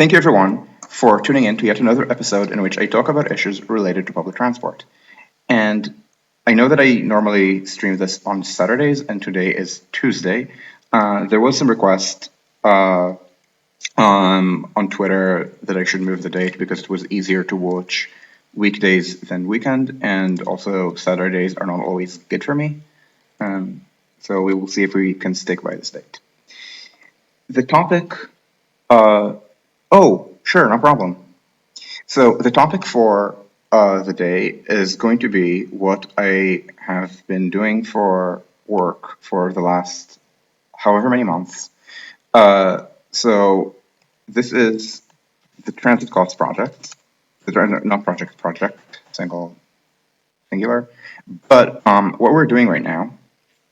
Thank you, everyone, for tuning in to yet another episode in which I talk about issues related to public transport. And I know that I normally stream this on Saturdays, and today is Tuesday. There was some request uh, on Twitter that I should move the date because it was easier to watch weekdays than weekend, and also Saturdays are not always good for me. Um, so we will see if we can stick by this date. The topic, uh, oh, sure, no problem. So the topic for the day is going to be what I have been doing for work for the last however many months. So this is the Transit Costs Project, not project, singular. But what we're doing right now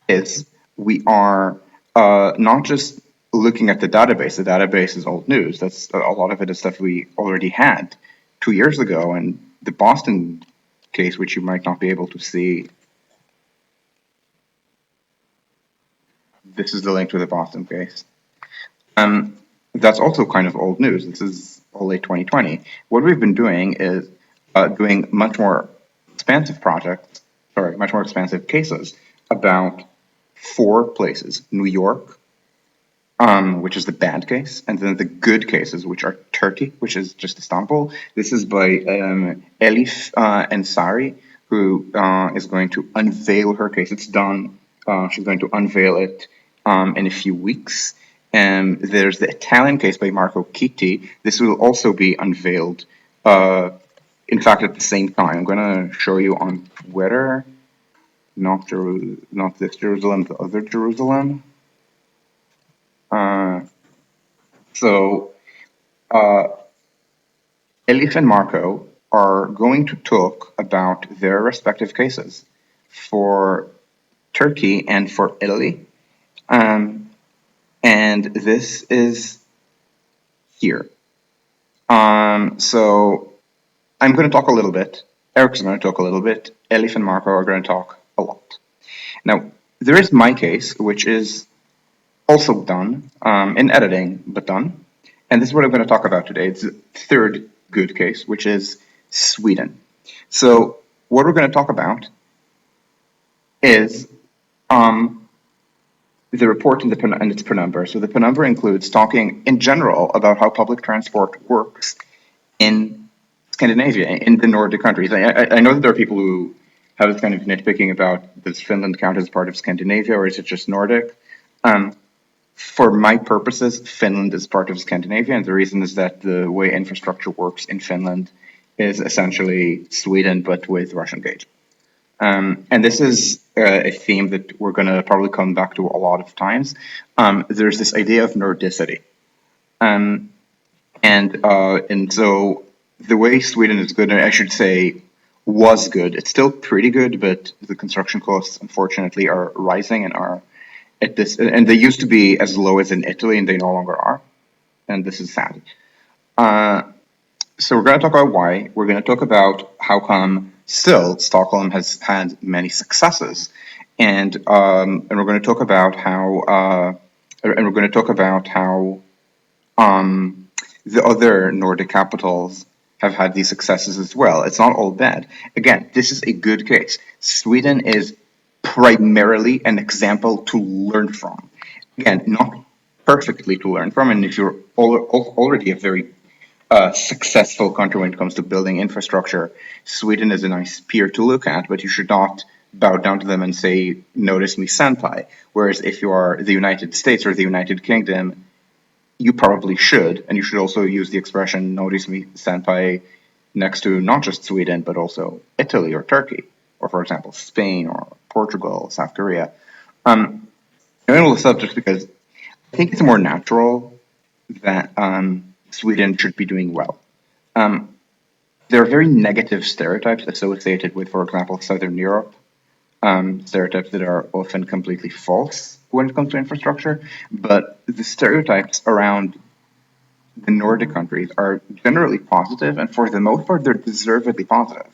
is we are not just looking at the database. The database is old news. That's a lot of it is stuff we already had 2 years ago. And the Boston case, which you might not be able to see, this is the link to the Boston case. That's also kind of old news. This is all late 2020. What we've been doing is doing much more expansive much more expansive cases about four places: New York, which is the bad case, and then the good cases, which are Turkey, which is just Istanbul. This is by Elif Ensari, who is going to unveil her case. It's done. She's going to unveil it in a few weeks. There's the Italian case by Marco Chitti. This will also be unveiled, in fact, at the same time. I'm going to show you on Twitter, not this Jerusalem, the other Jerusalem. So Elif and Marco are going to talk about their respective cases for Turkey and for Italy. And this is here. So I'm going to talk a little bit. Eric's going to talk a little bit. Elif and Marco are going to talk a lot. Now, there is my case, which is also done in editing, but done. And this is what I'm going to talk about today. It's the third good case, which is Sweden. So what we're going to talk about is the report and its penumbra. So the penumbra includes talking in general about how public transport works in Scandinavia, in the Nordic countries. I know that there are people who have this kind of nitpicking about, does Finland count as part of Scandinavia or is it just Nordic? For my purposes, Finland is part of Scandinavia, and the reason is that the way infrastructure works in Finland is essentially Sweden, but with Russian gauge. And this is a theme that we're going to probably come back to a lot of times. There's this idea of Nordicity. And so the way Sweden is good, I should say, was good. It's still pretty good, but the construction costs, unfortunately, are rising and are at this, and they used to be as low as in Italy, and they no longer are. And this is sad. So we're going to talk about why. We're going to talk about how come still Stockholm has had many successes, and we're going to talk about how the other Nordic capitals have had these successes as well. It's not all bad. Again, this is a good case. Sweden is primarily an example to learn from. Again, not perfectly to learn from, and if you're already a very successful country when it comes to building infrastructure, Sweden is a nice peer to look at, but you should not bow down to them and say, notice me senpai. Whereas if you are the United States or the United Kingdom, you probably should, and you should also use the expression notice me senpai next to not just Sweden, but also Italy or Turkey, or for example, Spain or Portugal, South Korea. I'm going to list up just because I think it's more natural that Sweden should be doing well. There are very negative stereotypes associated with, for example, Southern Europe, stereotypes that are often completely false when it comes to infrastructure, but the stereotypes around the Nordic countries are generally positive, and for the most part, they're deservedly positive.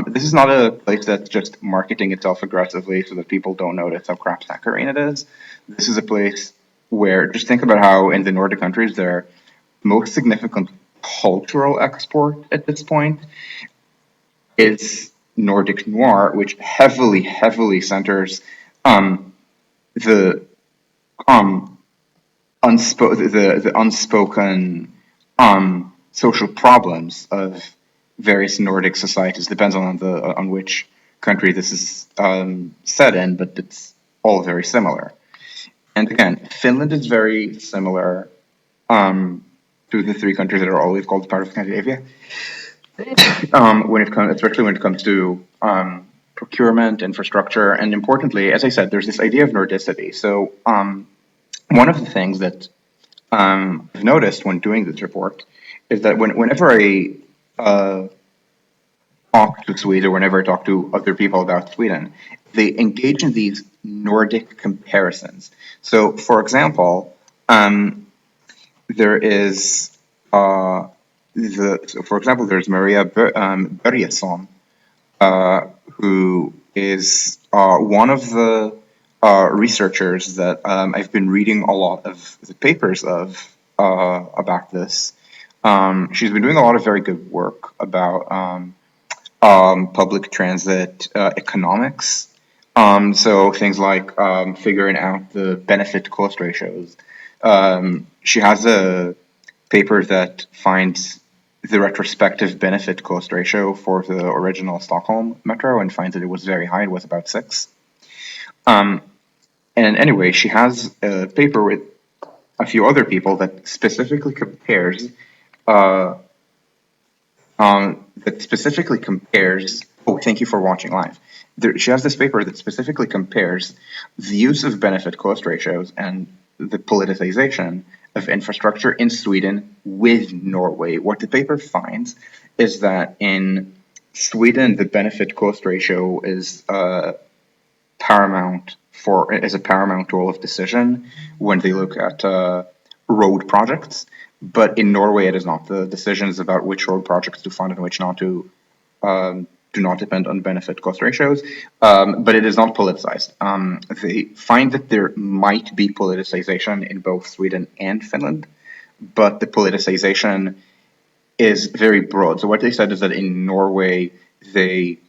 This is not a place that's just marketing itself aggressively so that people don't notice how crap saccharine it is. This is a place where, just think about how in the Nordic countries, there most significant cultural export at this point is Nordic noir, which heavily centers the um, the unspoken social problems of various Nordic societies. Depends on which country this is set in, but it's all very similar. And again, Finland is very similar to the three countries that are always called part of Scandinavia. When it comes, especially when it comes to procurement, infrastructure, and importantly, as I said, there's this idea of Nordicity. So one of the things that I've noticed when doing this report is that whenever I talk to Sweden, or whenever I talk to other people about Sweden, they engage in these Nordic comparisons. So, for example, there is for example, there's Maria Börjesson, who is one of the researchers that I've been reading a lot of the papers of about this. She's been doing a lot of very good work about public transit economics. So things like figuring out the benefit cost ratios. She has a paper that finds the retrospective benefit cost ratio for the original Stockholm metro and finds that it was very high. It was about 6. And anyway, she has a paper with a few other people that specifically compares uh, Oh, thank you for watching live. She has this paper that specifically compares the use of benefit cost ratios and the politicization of infrastructure in Sweden with Norway. What the paper finds is that in Sweden, the benefit cost ratio is a paramount role of decision when they look at road projects. But in Norway, it is not. The decisions about which road projects to fund and which not to do not depend on benefit cost ratios, but it is not politicized. They find that there might be politicization in both Sweden and Finland, but the politicization is very broad. So what they said is that in Norway, they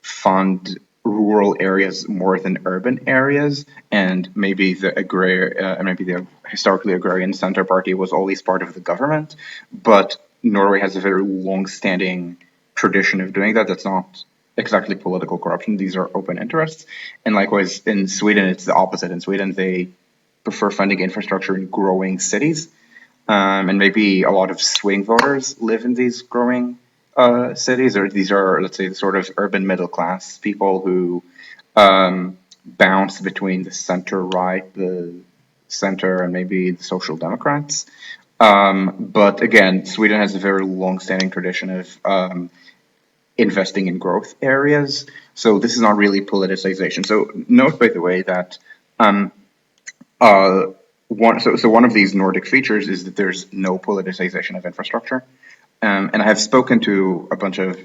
fund rural areas more than urban areas, and maybe the historically agrarian center party was always part of the government, but Norway has a very long-standing tradition of doing that. That's not exactly political corruption; these are open interests. And likewise, in Sweden, it's the opposite. In Sweden, they prefer funding infrastructure in growing cities, and maybe a lot of swing voters live in these growing cities, or these are, let's say, the sort of urban middle class people who bounce between the center right, the center, and maybe the Social Democrats. But again, Sweden has a very long-standing tradition of investing in growth areas, so this is not really politicization. So note, by the way, that uh, one of these Nordic features is that there's no politicization of infrastructure. And I have spoken to a bunch of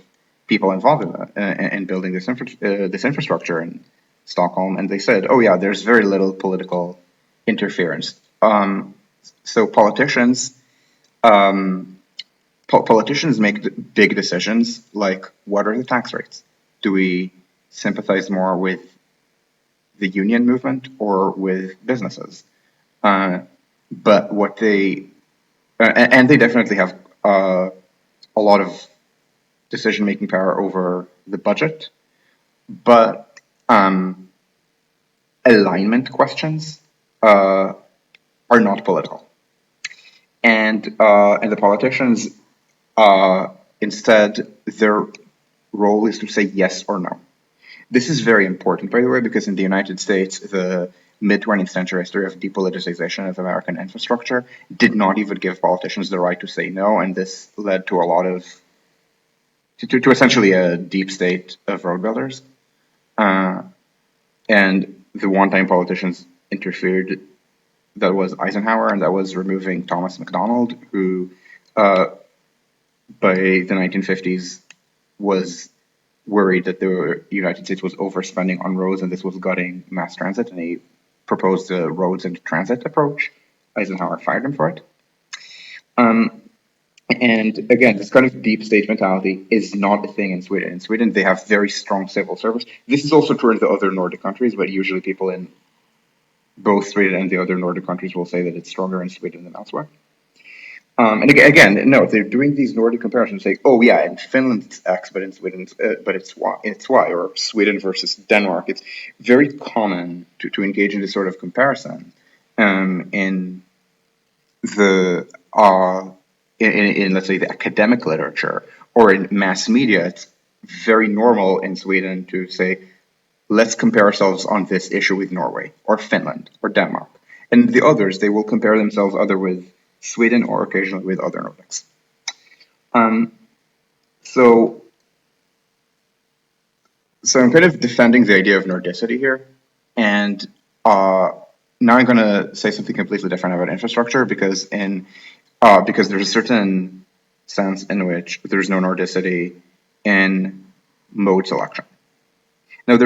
people involved in building this infrastructure in Stockholm, and they said, "Oh yeah, there's very little political interference." So politicians make big decisions like, what are the tax rates? Do we sympathize more with the union movement or with businesses? But what they and they definitely have a lot of decision-making power over the budget, but alignment questions are not political, and the politicians instead their role is to say yes or no. This is very important, by the way, because in the United States, the mid 20th century history of depoliticization of American infrastructure did not even give politicians the right to say no, and this led to a lot of to essentially a deep state of road builders. Uh, and the one time politicians interfered, that was Eisenhower, and that was removing Thomas McDonald, who uh, by the 1950s was worried that the United States was overspending on roads and this was gutting mass transit, and he proposed a roads and transit approach. Eisenhower fired him for it. And again, this kind of deep state mentality is not a thing in Sweden. In Sweden, they have very strong civil service. This is also true in the other Nordic countries, but usually people in both Sweden and the other Nordic countries will say that it's stronger in Sweden than elsewhere. And again, no, they're doing these Nordic comparisons, saying, "Oh yeah, in Finland it's X, but in Sweden, but it's Y," or Sweden versus Denmark. It's very common to engage in this sort of comparison in the in let's say the academic literature or in mass media. It's very normal in Sweden to say, let's compare ourselves on this issue with Norway or Finland or Denmark. And the others, they will compare themselves either with Sweden or occasionally with other Nordics. Um, so, so I'm kind of defending the idea of Nordicity here, and now I'm going to say something completely different about infrastructure because there's a certain sense in which there's no Nordicity in mode selection. Now,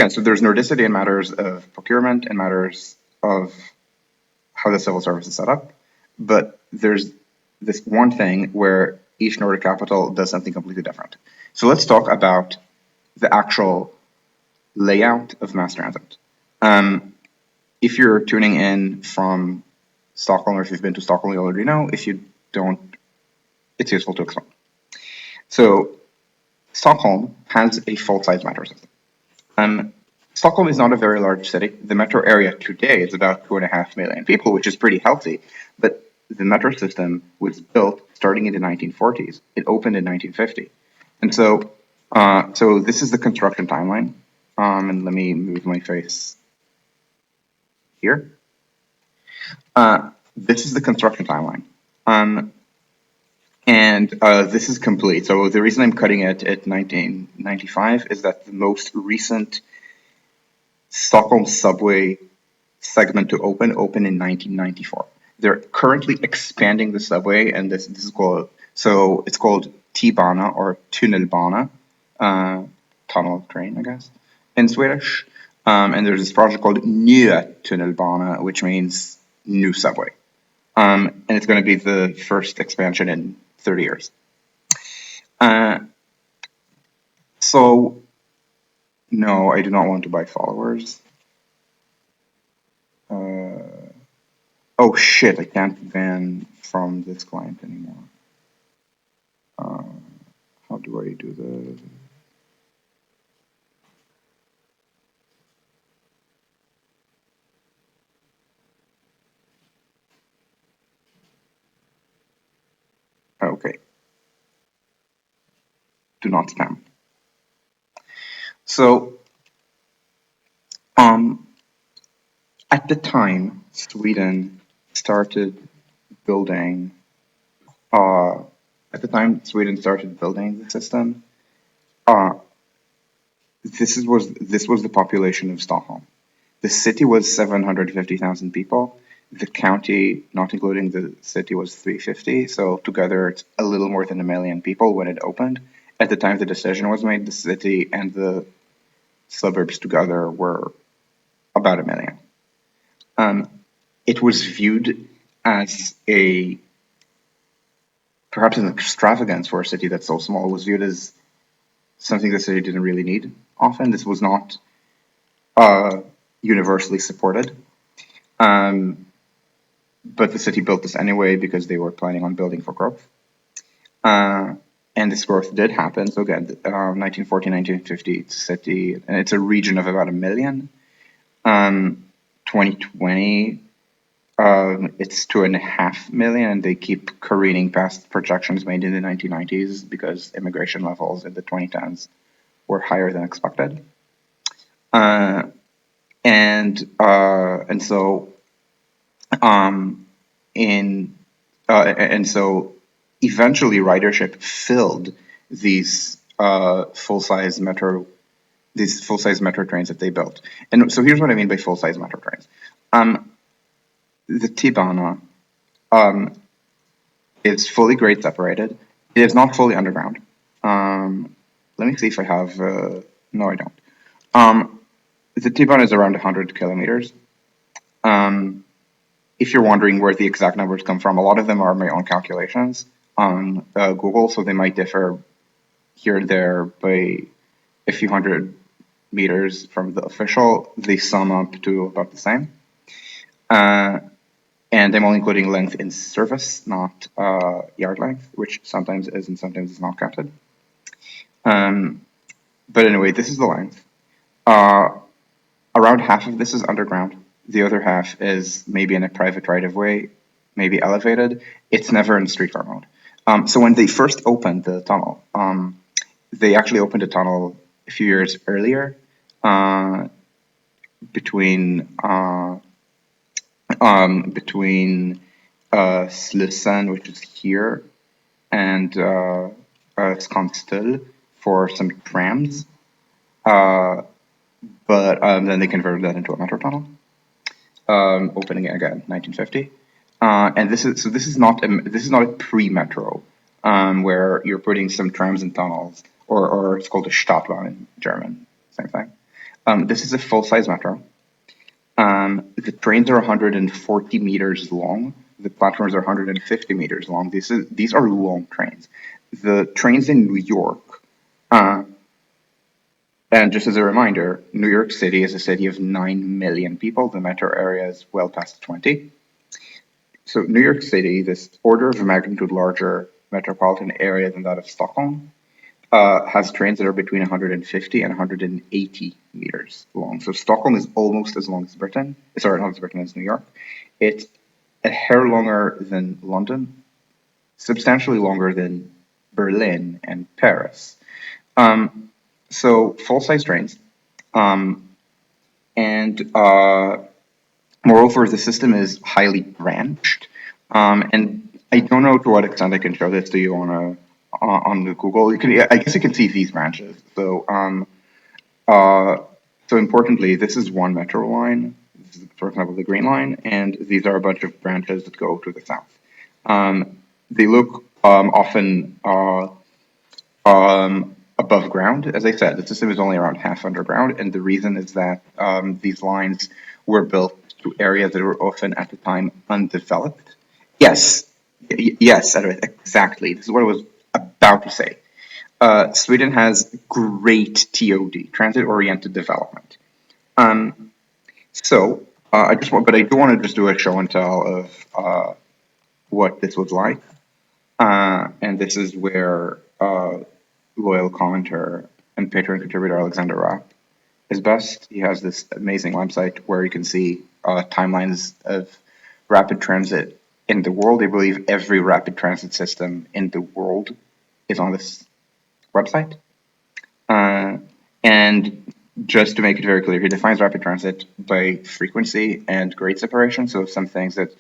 so there's nordicity in matters of procurement and matters of how the civil service is set up, but there's this one thing where each Nordic capital does something completely different. So let's talk about the actual layout of mass transit. If you're tuning in from Stockholm, or if you've been to Stockholm, you already know. If you don't, it's useful to explain. So Stockholm has a full-size metro system. Stockholm is not a very large city. The metro area today is about 2.5 million people, which is pretty healthy. But the metro system was built starting in the 1940s. It opened in 1950. And so this is the construction timeline. And let me move my face here. This is the construction timeline. And this is complete. So the reason I'm cutting it at 1995 is that the most recent Stockholm subway segment to open in 1994. They're currently expanding the subway, and this is called it's called T-bana or tunnelbana, tunnel train, I guess, in Swedish. And there's this project called Nya tunnelbana, which means new subway. And it's going to be the first expansion in 30 years. So no, I do not want to buy followers. Oh shit, I can't ban from this client anymore. How do I do the... Okay. Do not spam. So, at the time Sweden started building, the system, this was the population of Stockholm. The city was 750,000 people. The county, not including the city, was 350. So together, it's a little more than 1 million people when it opened. At the time the decision was made, the city and the suburbs together were about 1 million. It was viewed as perhaps an extravagance for a city that's so small. It was viewed as something the city didn't really need often. This was not universally supported. But the city built this anyway because they were planning on building for growth. And this growth did happen. So again, 1940, 1950, it's a city, and it's a region of about 1 million. 2020, it's 2.5 million, and they keep careening past projections made in the 1990s because immigration levels in the 2010s were higher than expected. And so eventually ridership filled these full-size metro trains that they built. And so here's what I mean by full-size metro trains. The T-bana is fully grade separated. It is not fully underground. Let me see if I have. No, I don't. The T-bana is around 100 kilometers. if you're wondering where the exact numbers come from, a lot of them are my own calculations on Google, so they might differ here and there by a few hundred meters from the official. They sum up to about the same. And I'm only including length in service, not yard length, which sometimes is and sometimes is not counted. But anyway, this is the length. Around half of this is underground. The other half is maybe in a private right-of-way, maybe elevated. It's never in streetcar mode. So when they first opened the tunnel, they actually opened a tunnel a few years earlier between Slussen, which is here, and Skanstull for some trams. But then they converted that into a metro tunnel, opening it again, 1950. And this is not a pre-metro, where you're putting some trams and tunnels, or it's called a Stadtbahn in German, same thing. This is a full-size metro. The trains are 140 meters long. The platforms are 150 meters long. These are long trains. The trains in New York, and just as a reminder, New York City is a city of 9 million people. The metro area is well past 20. So New York City, this order of magnitude larger metropolitan area than that of Stockholm, has trains that are between 150 and 180 meters long. So Stockholm is almost as long as Britain. Sorry, not as Britain, as New York. It's a hair longer than London, substantially longer than Berlin and Paris. So full-size trains, and moreover, the system is highly branched. And I don't know to what extent I can show this to you on the Google. I guess you can see these branches. So importantly, this is one metro line. This is, for example, the Green Line, and these are a bunch of branches that go to the south. They look often above ground. As I said, the system is only around half underground, and the reason is that these lines were built to areas that were often at the time undeveloped. Yes, yes, exactly. This is what I was about to say. Sweden has great TOD, transit-oriented development. I just want, but I do want to just do a show and tell of what this was like, and this is where loyal commenter and Patreon contributor Alexander Rapp is best. He has this amazing website where you can see timelines of rapid transit in the world. I believe every rapid transit system in the world is on this website. And just to make it very clear, he defines rapid transit by frequency and grade separation. So some things that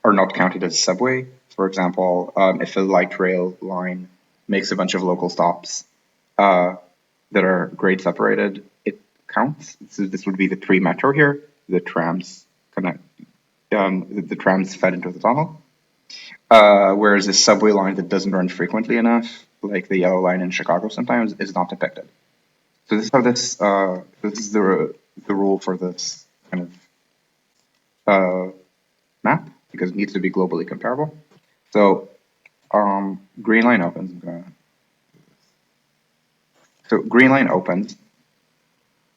are not counted as subway, for example, if a light rail line makes a bunch of local stops that are grade separated, it counts. So this would be the pre-metro here. The trams connect. The trams fed into the tunnel. Whereas a subway line that doesn't run frequently enough, like the yellow line in Chicago sometimes, is not depicted. So this is how this is the rule for this kind of map, because it needs to be globally comparable. So Green Line opens. So Green Line opens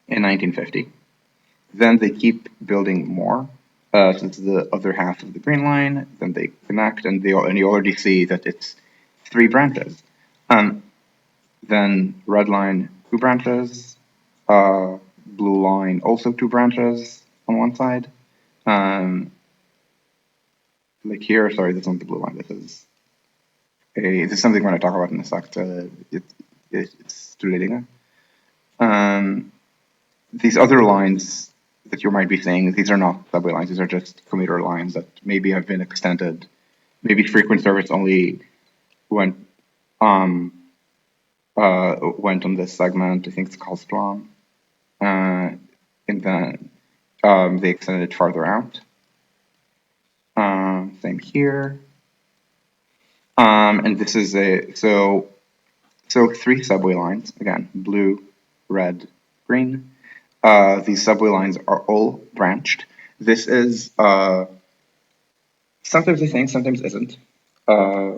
in 1950. Then they keep building more. So this is the other half of the Green Line. Then they connect, and you already see that it's 3 branches. Then Red Line, 2 branches. Blue Line, also 2 branches on one side. Like here, sorry, this isn't the Blue Line. This is something we're going to talk about in a sec. It's too late. These other lines that you might be seeing, these are not subway lines. These are just commuter lines that maybe have been extended. Maybe frequent service only went on this segment. I think it's called Splan. And then they extended it farther out. Same here. And this is so 3 subway lines, again, blue, red, green. These subway lines are all branched. This is Sometimes a thing, sometimes isn't. Uh,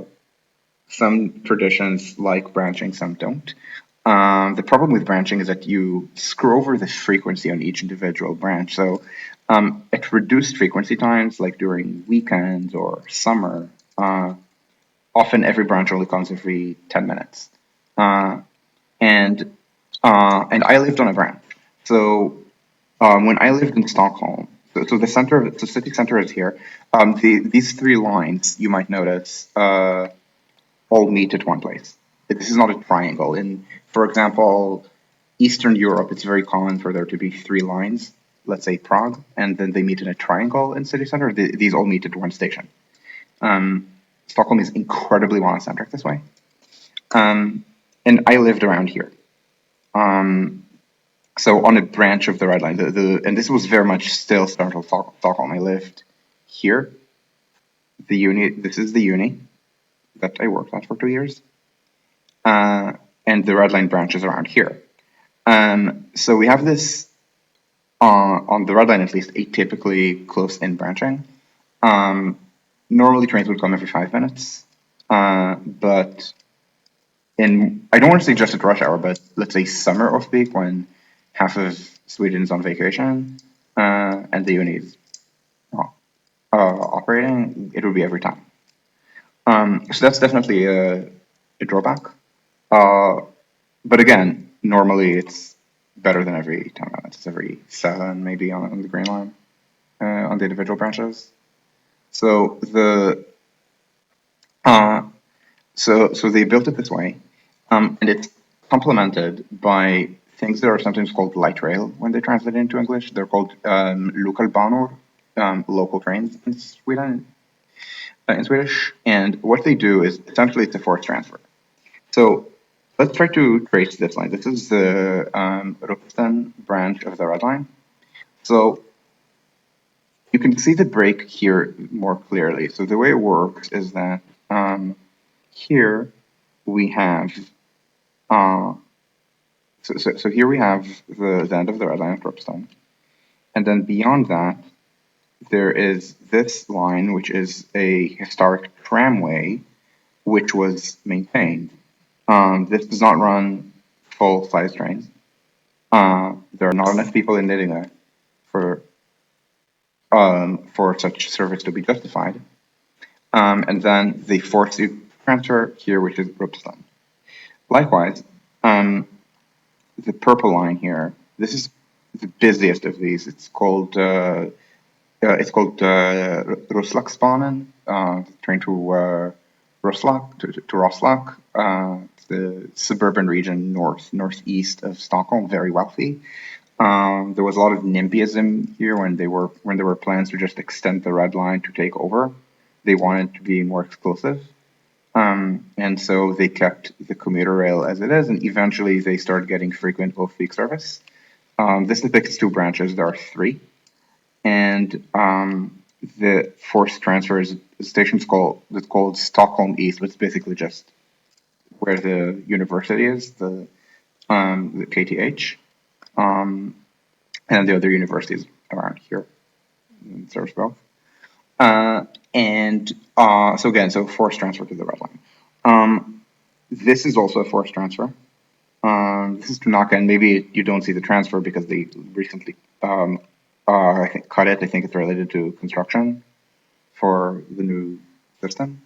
some traditions like branching, some don't. The problem with branching is that you screw over the frequency on each individual branch. So at reduced frequency times, like during weekends or summer, often every branch only comes every 10 minutes. Uh, and and I lived on a branch. So when I lived in Stockholm, so the center, the city center is here. These three lines you might notice all meet at one place. This is not a triangle. In, for example, Eastern Europe, it's very common for there to be three lines. Let's say Prague, and then they meet in a triangle in city center. These all meet at one station. Stockholm is incredibly monocentric this way. And I lived around here. So on a branch of the Red Line, and this was very much still central Stockholm. I lived here. The uni. This is the uni that I worked at for 2 years, and the Red Line branch is around here. So we have this on the Red Line at least atypically close-in branching. Normally trains would come every 5 minutes, but I don't want to say just at rush hour, but let's say summer off peak when half of Sweden is on vacation and the uni is operating, it would be every time. So that's definitely a drawback. But again, normally it's better than every 10 minutes. It's every 7 maybe on the Green Line on the individual branches. So so they built it this way, and it's complemented by things that are sometimes called light rail when they translate it into English. They're called lokalbanor, local trains in Sweden, in Swedish. And what they do is essentially it's a force transfer. So let's try to trace this line. This is the Rosten branch of the Red Line. So you can see the break here more clearly. So the way it works is that here we have so here we have the end of the Red Line of Rosten, and then beyond that there is this line, which is a historic tramway, which was maintained. This does not run full-size trains. There are not enough people in Nidinga for such service to be justified. And then they force you to transfer here, which is Rupston. Likewise, the purple line here, this is the busiest of these. It's called Roslagsbanan, train to Roslag, to Roslag, the suburban region northeast of Stockholm, very wealthy. There was a lot of NIMBYism here when there were plans to just extend the Red Line to take over. They wanted to be more exclusive. And so they kept the commuter rail as it is, and eventually they started getting frequent off-peak service. This depicts two branches. There are three. And the forced transfer is the station's called Stockholm East, which is basically just where the university is, the KTH, and the other universities around here in Sarsbo. So again, so forced transfer to the Red Line. This is also a forced transfer. This is to Naka, and maybe you don't see the transfer because they recently I think cut it. I think it's related to construction for the new system.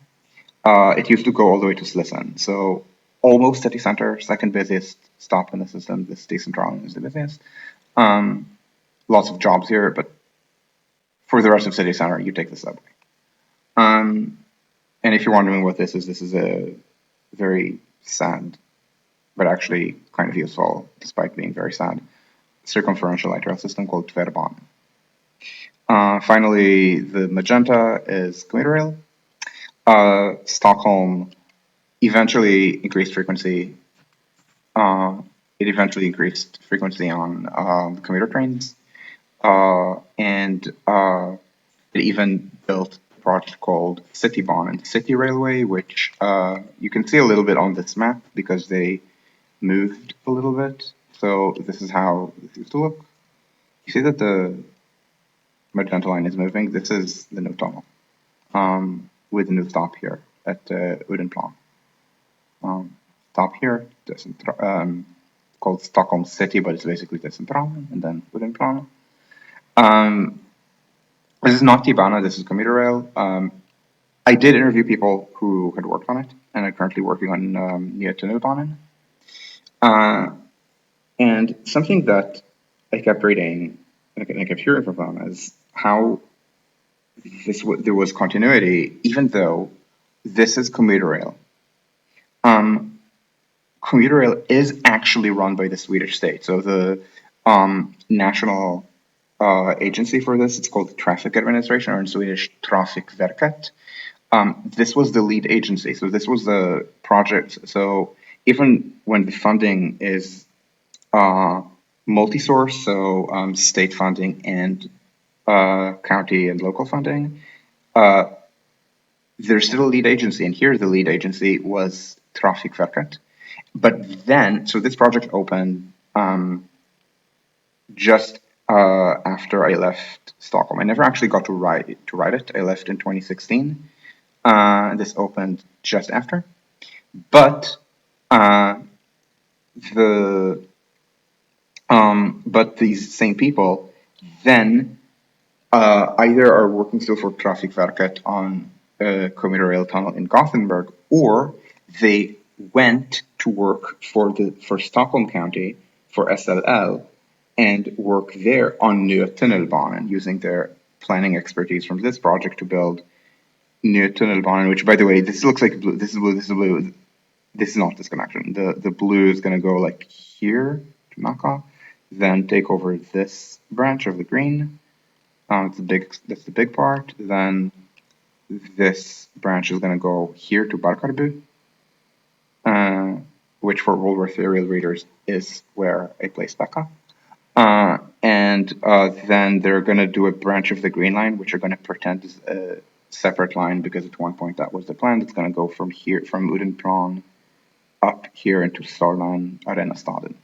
It used to go all the way to Slissen, so almost city center, second busiest stop in the system. This Central is the busiest. Lots of jobs here, but for the rest of city center, you take the subway. And if you're wondering what this is a very sad, but actually kind of useful, despite being very sad, circumferential light rail system called Tvärbanan. Finally, the magenta is commuter rail. Stockholm eventually increased frequency. It eventually increased frequency on commuter trains, and it even built a project called Citybanan, City Railway, which you can see a little bit on this map because they moved a little bit. So this is how this used to look. You see that the magenta line is moving. This is the new tunnel. with a new stop here at Udenplan. Stop here, called Stockholm City, but it's basically Centralen, and then Udenplan. This is not T-Bana, this is commuter rail. I did interview people who had worked on it and are currently working on Nya Tunnelbanan. And something that I kept reading and I kept hearing from them is how there was continuity, even though this is commuter rail. Commuter rail is actually run by the Swedish state. So the national agency for this, it's called the Traffic Administration, or in Swedish, Trafikverket. This was the lead agency. So this was the project. So even when the funding is multi-source, so state funding and county and local funding, there's still a lead agency. And here the lead agency was Trafikverket. But then, so this project opened just after I left Stockholm. I never actually got to write it. I left in 2016. This opened just after. But these same people then either are working still for Trafikverket on a commuter rail tunnel in Gothenburg, or they went to work for Stockholm County for SLL and work there on Nya Tunnelbanan using their planning expertise from this project to build Nya Tunnelbanan, which, by the way, this looks like blue. This is blue. This is blue. This is not this connection. The blue is going to go like here to Naka, then take over this branch of the green. That's the big part. Then this branch is going to go here to Barkarby, which for World War III readers is where I place Becca. And then they're going to do a branch of the Green Line, which are going to pretend is a separate line because at one point that was the plan. It's going to go from here, from Udenplan up here into Starline Arenastaden.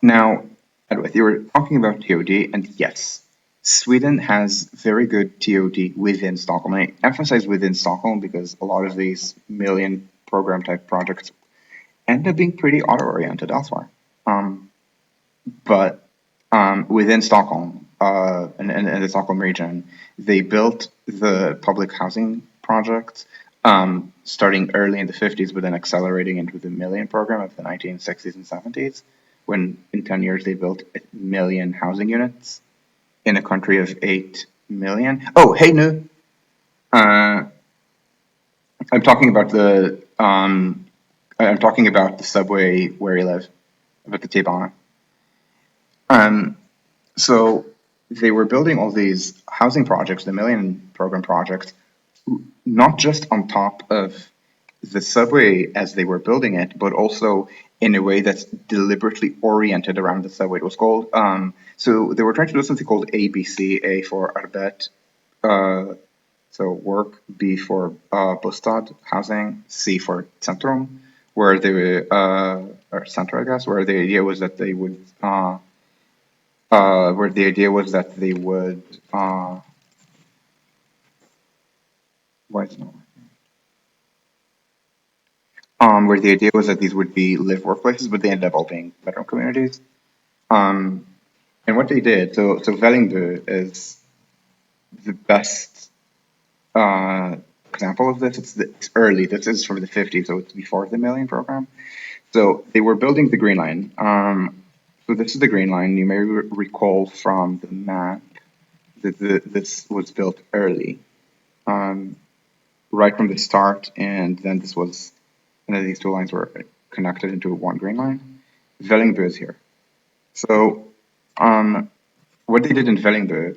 Now, Edward, you were talking about TOD, and yes, Sweden has very good TOD within Stockholm. And I emphasize within Stockholm because a lot of these million program type projects end up being pretty auto-oriented elsewhere. But within Stockholm and the Stockholm region, they built the public housing project starting early in the 50s, but then accelerating into the Million program of the 1960s and 70s, when in 10 years they built 1 million housing units in a country of 8 million. Oh, hey, Nu! I'm talking about the subway where you live, about the T-Bana. So they were building all these housing projects, the Million program projects, not just on top of the subway as they were building it, but also in a way that's deliberately oriented around the subway. It was called, so they were trying to do something called ABC, A for Arbet, so work, B for Bostad, housing, C for Centrum, where they were, or Center, I guess, where the idea was that they would, where the idea was that they would, why is it not where the idea was that these would be live workplaces, but they ended up all being bedroom communities. And what they did, so Vällingby is the best example of this. It's early. This is from the 50s, so it's before the Million program. So they were building the Green Line. So this is the Green Line. You may recall from the map that this was built early, right from the start, and then this was. And then these two lines were connected into one Green Line. Vällingby is here. So what they did in Vällingby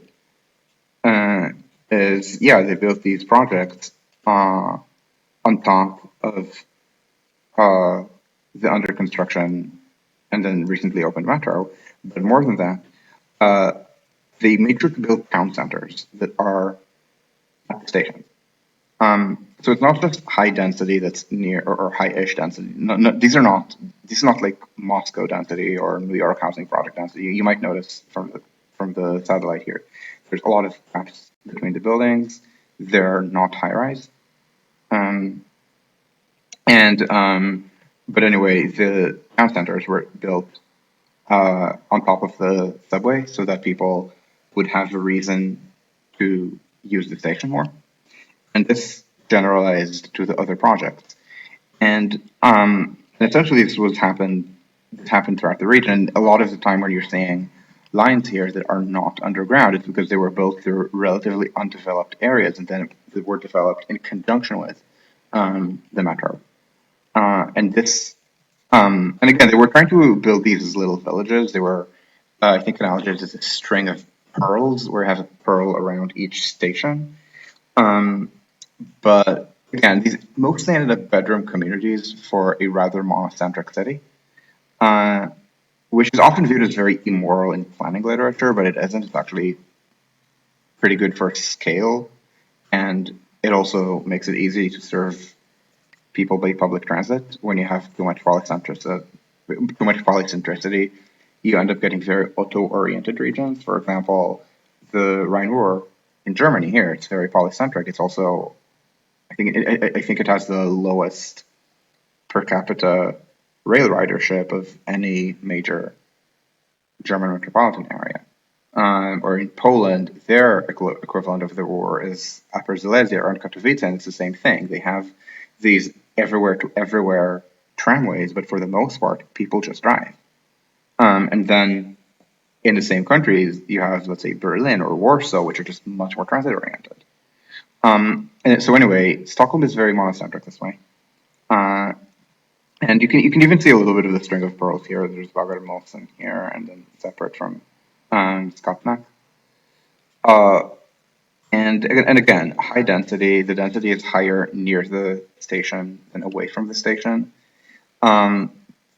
is, yeah, they built these projects on top of the under construction and then recently opened metro. But more than that, they made sure to build town centers that are at the stations. So it's not just high density that's near or high-ish density. No, these are not like Moscow density or New York housing project density. You might notice from the satellite here there's a lot of gaps between the buildings. They're not high-rise. Um, and But anyway, the town centers were built on top of the subway so that people would have a reason to use the station more. And this generalized to the other projects. And essentially, this happened throughout the region. A lot of the time, when you're seeing lines here that are not underground, it's because they were built through relatively undeveloped areas, and then they were developed in conjunction with the metro. And this, and again, they were trying to build these as little villages. They were, I think, analogous as a string of pearls, where you have a pearl around each station. Um, but again, these mostly ended up bedroom communities for a rather monocentric city, uh, which is often viewed as very immoral in planning literature, but it isn't. It's actually pretty good for scale, and it also makes it easy to serve people by public transit. When you have too much polycentricity, you end up getting very auto-oriented regions. For example, the Rhine-Ruhr in Germany here, it's very polycentric. It's also I think it has the lowest per capita rail ridership of any major German metropolitan area. Or in Poland, their equivalent of the Ruhr is Upper Silesia or in Katowice, and it's the same thing. They have these everywhere to everywhere tramways, but for the most part, people just drive. And then in the same countries, you have, let's say, Berlin or Warsaw, which are just much more transit oriented. And so anyway, Stockholm is very monocentric this way. Uh, and you can even see a little bit of the string of pearls here. There's Bagarmossen here, and then separate from Skopnak. Uh, and again, high density. The density is higher near the station than away from the station. Um,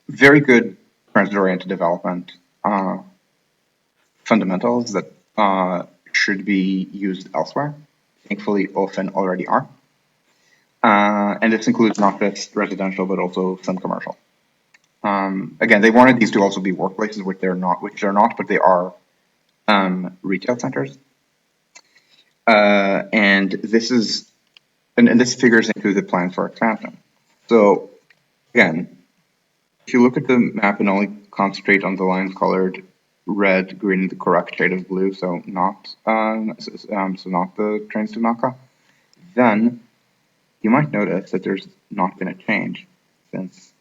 Very good transit-oriented development fundamentals that should be used elsewhere. Thankfully, often already are. And this includes not just residential, but also some commercial. Again, they wanted these to also be workplaces, which they're not, but they are retail centers. And this is, and this figures into the plan for expansion. So again, if you look at the map and only concentrate on the lines colored red, green, and the correct shade of blue, so not not the trains to Naka, then you might notice that there's not been a change since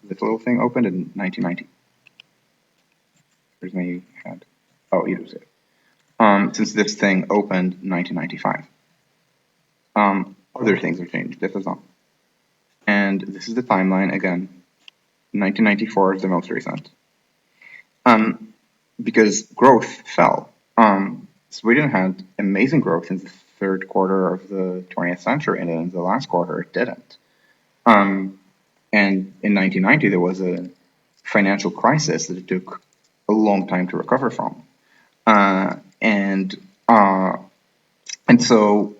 this little thing opened in 1990. Here's my head. Oh, you see it. Since this thing opened in 1995. Other things have changed. This is not. And this is the timeline again. 1994 is the most recent. Because growth fell. Sweden had amazing growth in the third quarter of the 20th century, and in the last quarter it didn't. And in 1990 there was a financial crisis that it took a long time to recover from. And so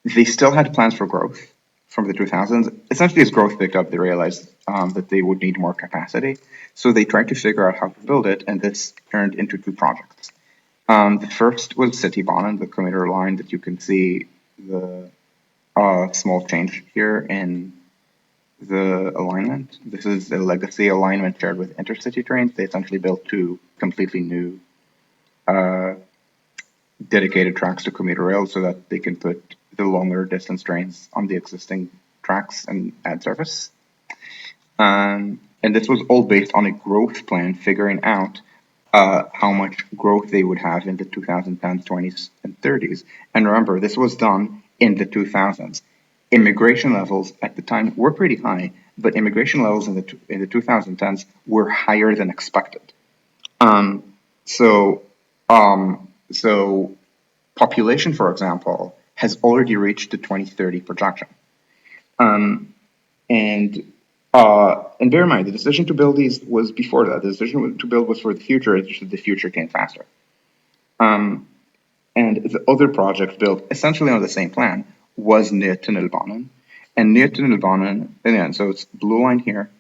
they still had plans for growth from the 2000s. Essentially, as growth picked up, they realized that they would need more capacity. So they tried to figure out how to build it, and this turned into two projects. The first was Citybanan, the commuter line that you can see the small change here in the alignment. This is a legacy alignment shared with intercity trains. They essentially built two completely new dedicated tracks to commuter rail so that they can put the longer distance trains on the existing tracks and add service. And this was all based on a growth plan, figuring out how much growth they would have in the 2010s, 20s, and 30s. And remember, this was done in the 2000s. Immigration levels at the time were pretty high, but immigration levels in the 2010s were higher than expected. So population, for example, has already reached the 2030 projection. And bear in mind, the decision to build these was before that. The decision to build was for the future. It's just that the future came faster. And the other project built essentially on the same plan was Tunnelbanan. And Tunnelbanan, again, so it's blue line here,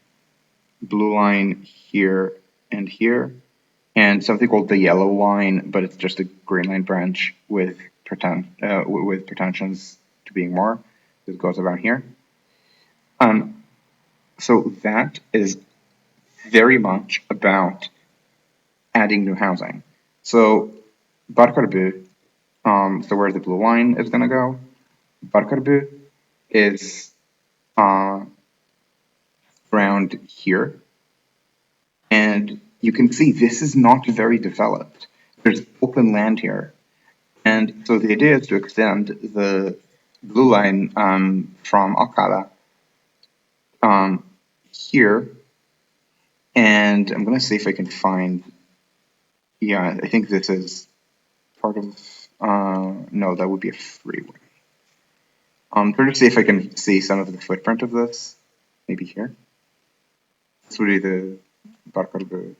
and here, and something called the Yellow Line, but it's just a Green Line branch with with pretensions to being more. It goes around here. So that is very much about adding new housing. So Barkarby, so where the blue line is going to go, Barkarby is around here. And you can see this is not very developed. There's open land here. And so the idea is to extend the blue line from Alcala here. And I'm going to see if I can find, yeah, I think this is part of, no, that would be a freeway. Trying to see if I can see some of the footprint of this, maybe here. This would be the Barcargo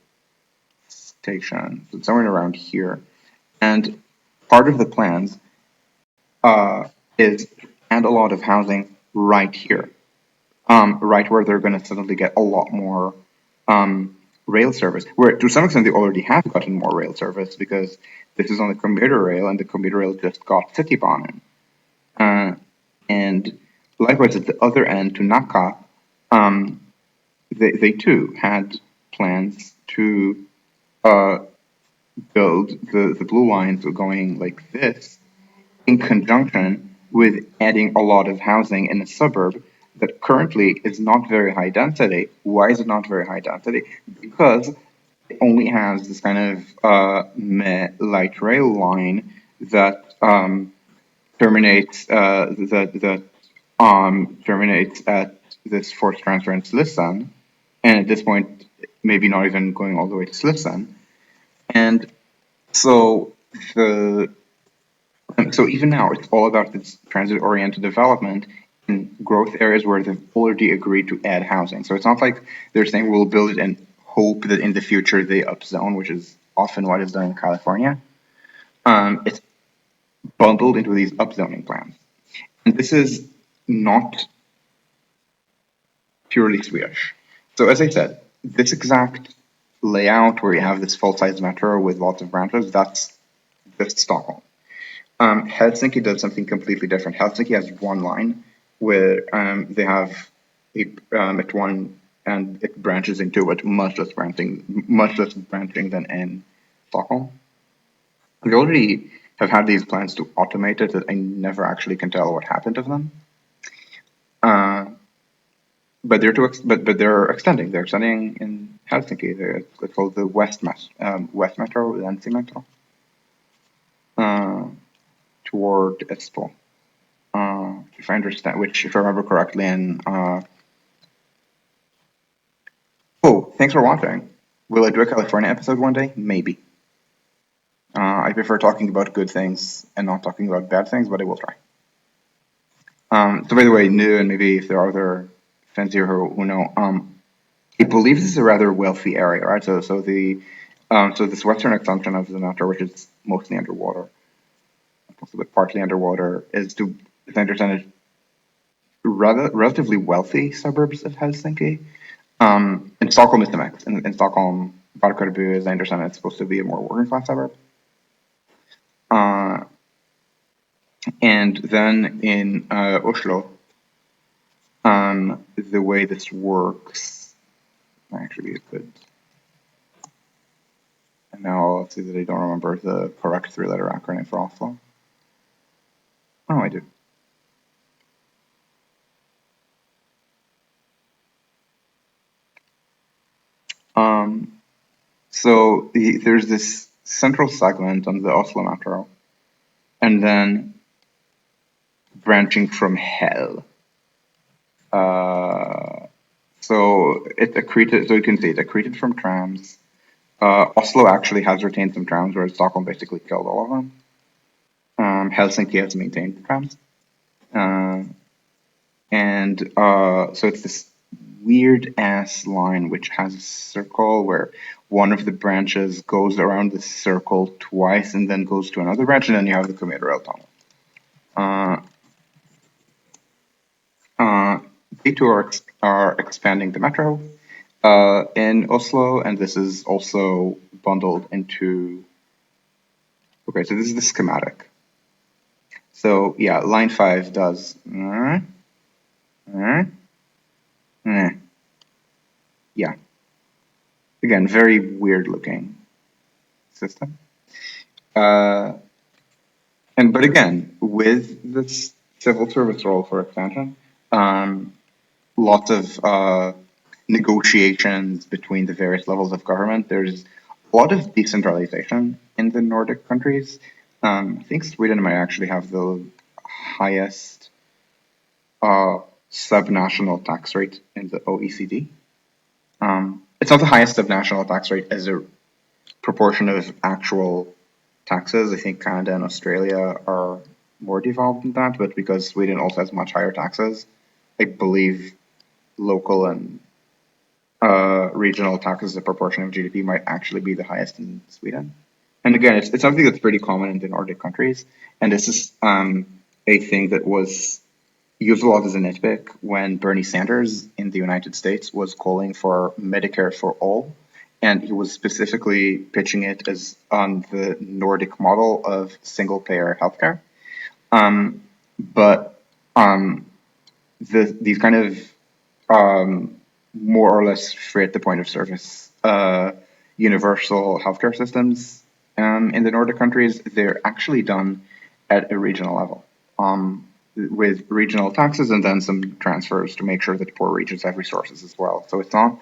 station, so somewhere around here. And part of the plans is to add a lot of housing right here, right where they're going to suddenly get a lot more rail service. Where to some extent they already have gotten more rail service because this is on the commuter rail, and the commuter rail just got Citybahn in. And likewise at the other end to Naka, they too had plans to build the blue lines going like this in conjunction with adding a lot of housing in a suburb that currently is not very high density. Why is it not very high density? Because it only has this kind of light rail line that terminates terminates at this forced transfer in Slisson, and at this point, maybe not even going all the way to Slisson. And so the so even now, it's all about this transit-oriented development in growth areas where they've already agreed to add housing. So it's not like they're saying we'll build it and hope that in the future they upzone, which is often what is done in California. It's bundled into these upzoning plans. And this is not purely Swedish. So as I said, this exact layout where you have this full-size metro with lots of branches, that's Stockholm. Helsinki does something completely different. Helsinki has one line where they have at one and it branches into it, much less branching than in Stockholm. We already have had these plans to automate it that I never actually can tell what happened to them. But they're extending. They're extending in Helsinki. It's called the West Metro, the NC Metro, toward Espoo. If I understand, which if I remember correctly, in oh, thanks for watching. Will I do a California episode one day? Maybe. I prefer talking about good things and not talking about bad things, but I will try. So by the way, new and maybe if there are other fans here who know, I believe this is a rather wealthy area, right? So this western extension of the metro, which is mostly underwater, but partly underwater, is to, as I understand it, relatively wealthy suburbs of Helsinki. In Stockholm is the mix. In Stockholm, Barkarby, as I understand it, it's supposed to be a more working class suburb. And then in Oslo, the way this works, actually it could. And now I'll see that I don't remember the correct three-letter acronym for Oslo. Oh, I do. So there's this central segment on the Oslo Metro, and then branching from hell. So it accreted. So you can see it accreted from trams. Oslo actually has retained some trams, whereas Stockholm basically killed all of them. Helsinki has maintained the trams, so it's this weird ass line which has a circle where one of the branches goes around the circle twice and then goes to another branch, and then you have the commuter rail tunnel. They too are expanding the metro in Oslo, and this is also bundled into. Okay, so this is the schematic. So yeah, line 5 does. Yeah. Again, very weird looking system. But again, with this civil service role for extension, lots of negotiations between the various levels of government. There's a lot of decentralization in the Nordic countries. I think Sweden might actually have the highest subnational tax rate in the OECD. It's not the highest subnational tax rate as a proportion of actual taxes. I think Canada and Australia are more devolved than that, but because Sweden also has much higher taxes, I believe local and regional taxes as a proportion of GDP might actually be the highest in Sweden. And again, it's something that's pretty common in the Nordic countries. And this is a thing that was used a lot as a nitpick when Bernie Sanders in the United States was calling for Medicare for all. And he was specifically pitching it as on the Nordic model of single payer healthcare. But these kind of more or less free at the point of service universal healthcare systems in the Nordic countries, they're actually done at a regional level with regional taxes and then some transfers to make sure that poor regions have resources as well. So it's not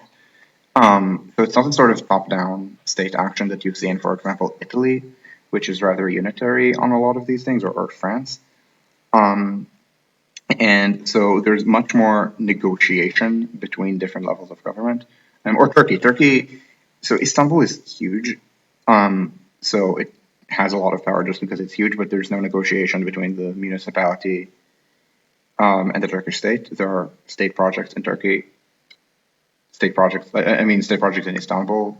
a sort of top-down state action that you see in, for example, Italy, which is rather unitary on a lot of these things, or France. And so there's much more negotiation between different levels of government. Or Turkey. So Istanbul is huge. So it has a lot of power just because it's huge, but there's no negotiation between the municipality and the Turkish state. There are state projects in Turkey, state projects in Istanbul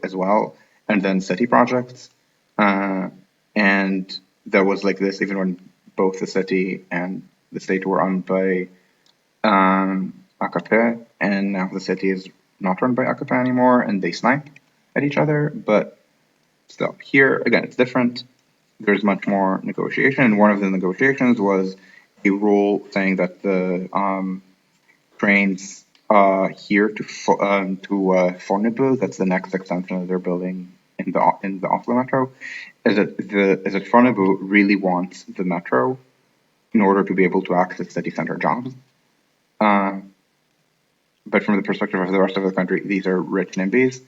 as well, and then city projects. And there was like this even when both the city and the state were owned by AKP, and now the city is not run by AKP anymore, and they snipe at each other. But still, here again, it's different. There's much more negotiation, and one of the negotiations was a rule saying that the trains here to Fornebu, that's the next extension that they're building in the Oslo metro, is that Fornebu really wants the metro in order to be able to access city center jobs. But from the perspective of the rest of the country, these are rich NIMBYs.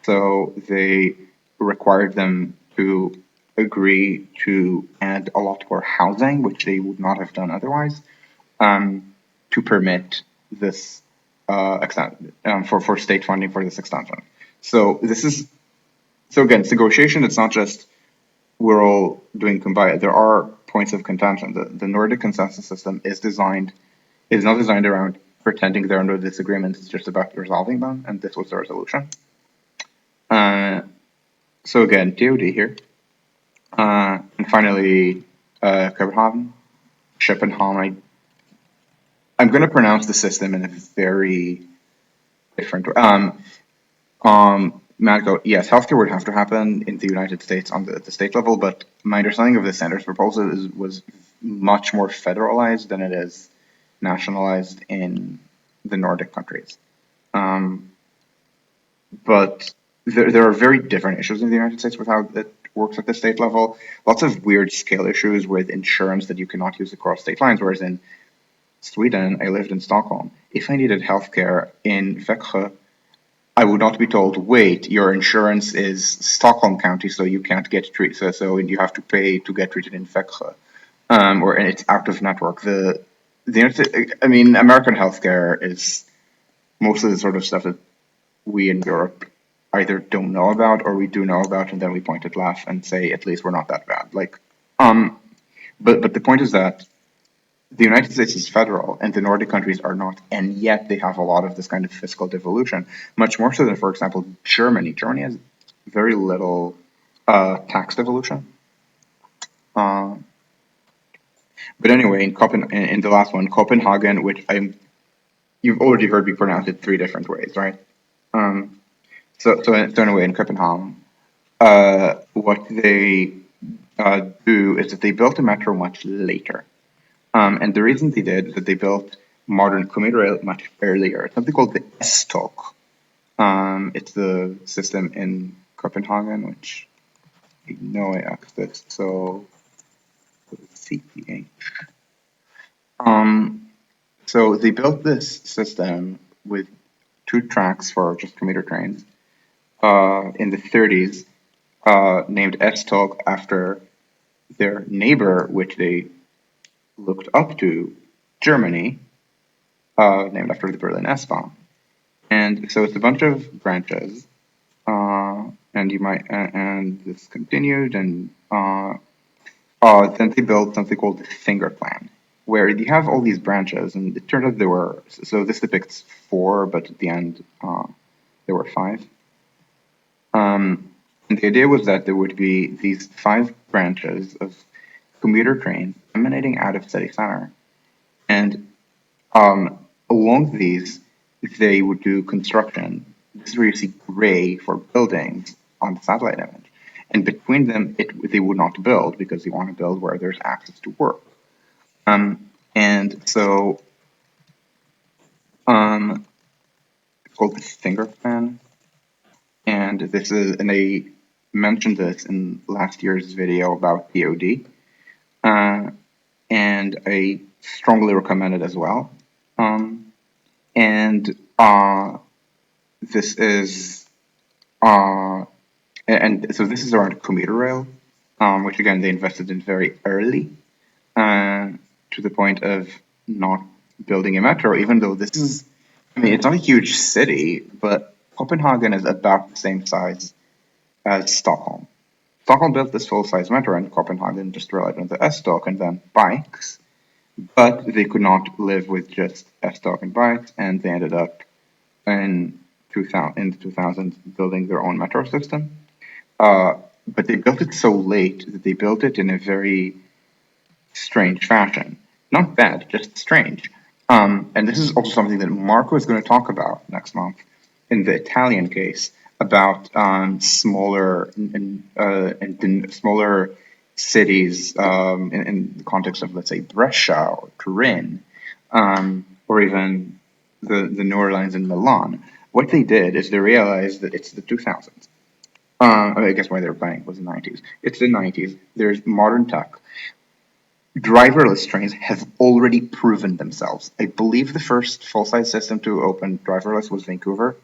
So they required them to agree to add a lot more housing, which they would not have done otherwise, to permit this for state funding for this extension. So again, it's negotiation. It's not just we're all doing combined. There are points of contention. The Nordic consensus system is not designed around pretending there are no disagreements. It's just about resolving them, and this was the resolution. So again, DOD here. And finally, Copenhagen. I'm going to pronounce the system in a very different way. Marco, yes, healthcare would have to happen in the United States at the state level, but my understanding of the Sanders proposal was much more federalized than it is nationalized in the Nordic countries. But there are very different issues in the United States with how it works at the state level. Lots of weird scale issues with insurance that you cannot use across state lines, whereas in Sweden, I lived in Stockholm. If I needed healthcare in Växjö, I would not be told, wait, your insurance is Stockholm County, so you can't get treated, so you have to pay to get treated in Växjö, or it's out of network. American healthcare is mostly the sort of stuff that we in Europe either don't know about or we do know about, and then we point at laugh and say, at least we're not that bad. But the point is that the United States is federal and the Nordic countries are not, and yet they have a lot of this kind of fiscal devolution, much more so than, for example, Germany. Germany has very little tax devolution. But anyway, in the last one, Copenhagen, which you've already heard me pronounce it 3 different ways, right? So anyway, in Copenhagen, what they do is that they built a metro much later. And the reason they did is that they built modern commuter rail much earlier. It's something called the S-tog. It's the system in Copenhagen, which I know I accessed, so CPA. So they built this system with two tracks for just commuter trains in the 30s, named S-tog after their neighbor, which they looked up to, Germany, named after the Berlin S-Bahn. And so it's a bunch of branches, and this continued, and then they built something called the finger plan, where you have all these branches, and it turned out there were, so this depicts four, but at the end there were five. And the idea was that there would be these five branches of commuter trains emanating out of city center, and along these they would do construction. This is where you see gray for buildings on the satellite image, and between them they would not build because they want to build where there's access to work. And so it's called the finger plan, and this is, and I mentioned this in last year's video about POD, and I strongly recommend it as well. And this is and so this is around commuter rail, which again they invested in very early, to the point of not building a metro, even though this is, I mean, it's not a huge city, but Copenhagen is about the same size as Stockholm. Stockholm built this full-size metro, and Copenhagen just relied on the S-tog and then bikes, but they could not live with just S-tog and bikes, and they ended up in the 2000s building their own metro system. But they built it so late that they built it in a very strange fashion. Not bad, just strange. And this is also something that Marco is going to talk about next month in the Italian case about smaller and smaller cities in the context of, let's say, Brescia or Turin, or even the newer lines in Milan. What they did is they realized that it's the 2000s. I guess why they were planning was the 90s. It's the 90s. There's modern tech. Driverless trains have already proven themselves. I believe the first full-size system to open driverless was Vancouver,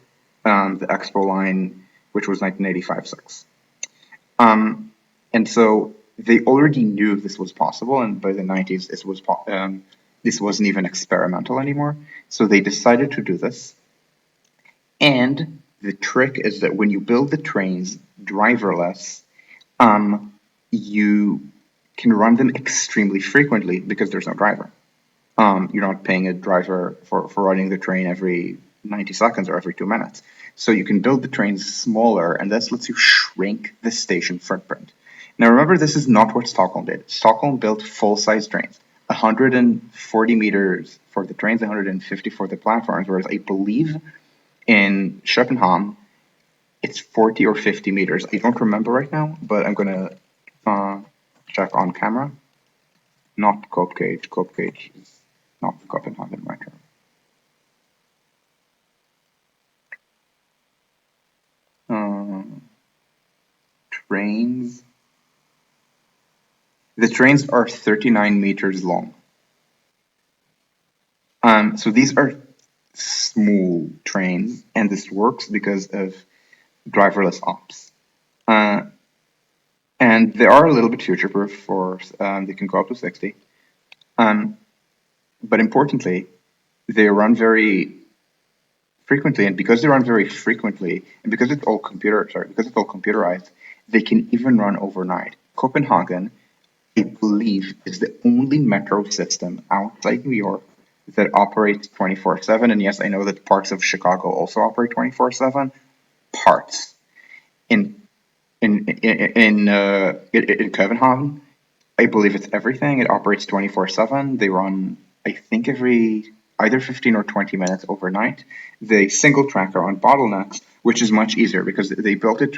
the Expo line, which was 1985-6. And so they already knew this was possible, and by the 90s, this wasn't even experimental anymore. So they decided to do this. And the trick is that when you build the trains driverless, you can run them extremely frequently because there's no driver. You're not paying a driver for running the train every 90 seconds or every 2 minutes. So you can build the trains smaller, and this lets you shrink the station footprint. Now remember, this is not what Stockholm did. Stockholm built full-size trains, 140 meters for the trains, 150 for the platforms, whereas I believe in Schopenhauer, it's 40 or 50 meters. I don't remember right now, but I'm going to check on camera. Not Cope Cage. Cope Cage is not the Copenhagen metro. Trains. The trains are 39 meters long. So these are small trains, and this works because of driverless ops. And they are a little bit future-proof for, they can go up to 60. But importantly, they run very frequently, and because they run very frequently, and because it's all computerized, they can even run overnight. Copenhagen, I believe, is the only metro system outside New York that operates 24/7. And yes, I know that parts of Chicago also operate 24/7. Parts. In Copenhagen, I believe it's everything. It operates 24/7. They run, I think, every either 15 or 20 minutes overnight. They single track are on bottlenecks, which is much easier because they built it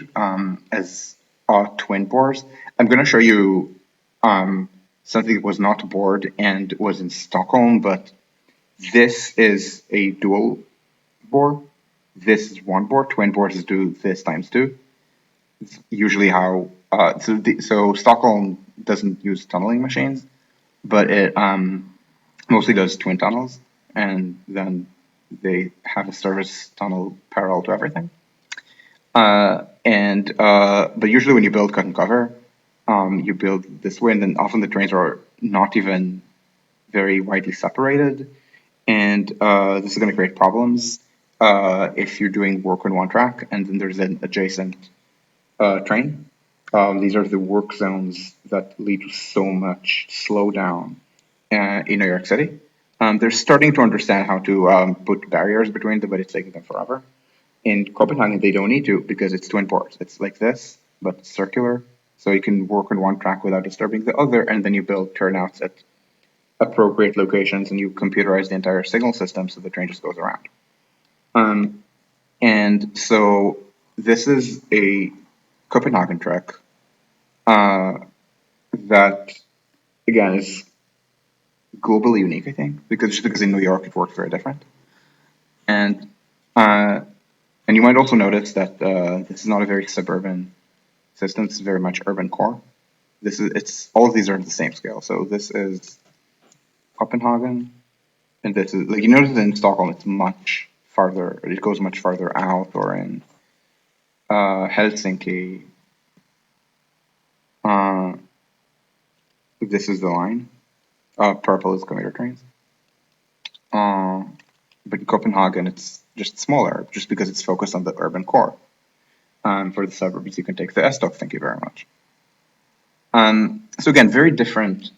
as twin bores. I'm going to show you something that was not bored and was in Stockholm, but this is a dual bore. This is one bore. Twin bores is do this times two. It's usually how so Stockholm doesn't use tunneling machines, but it mostly does twin tunnels, and then they have a service tunnel parallel to everything. But usually when you build cut and cover, you build this way, and then often the trains are not even very widely separated, and this is going to create problems if you're doing work on one track and then there's an adjacent train. These are the work zones that lead to so much slowdown in New York City. They're starting to understand how to put barriers between them, but it's taking them forever. In Copenhagen, they don't need to because it's twin ports. It's like this, but circular. So you can work on one track without disturbing the other, and then you build turnouts at appropriate locations and you computerize the entire signal system so the train just goes around. And so this is a Copenhagen trick that, again, is globally unique, I think, because in New York it works very different. And uh, and you might also notice that this is not a very suburban system. It's very much urban core. It's all of these are the same scale. So this is Copenhagen, and this is like you notice in Stockholm, it's much farther. It goes much farther out, or in Helsinki. Uh, this is the line. Purple is commuter trains. Uh, but in Copenhagen, it's just smaller, just because it's focused on the urban core. For the suburbs, you can take the S-Dock. Thank you very much. So again, very different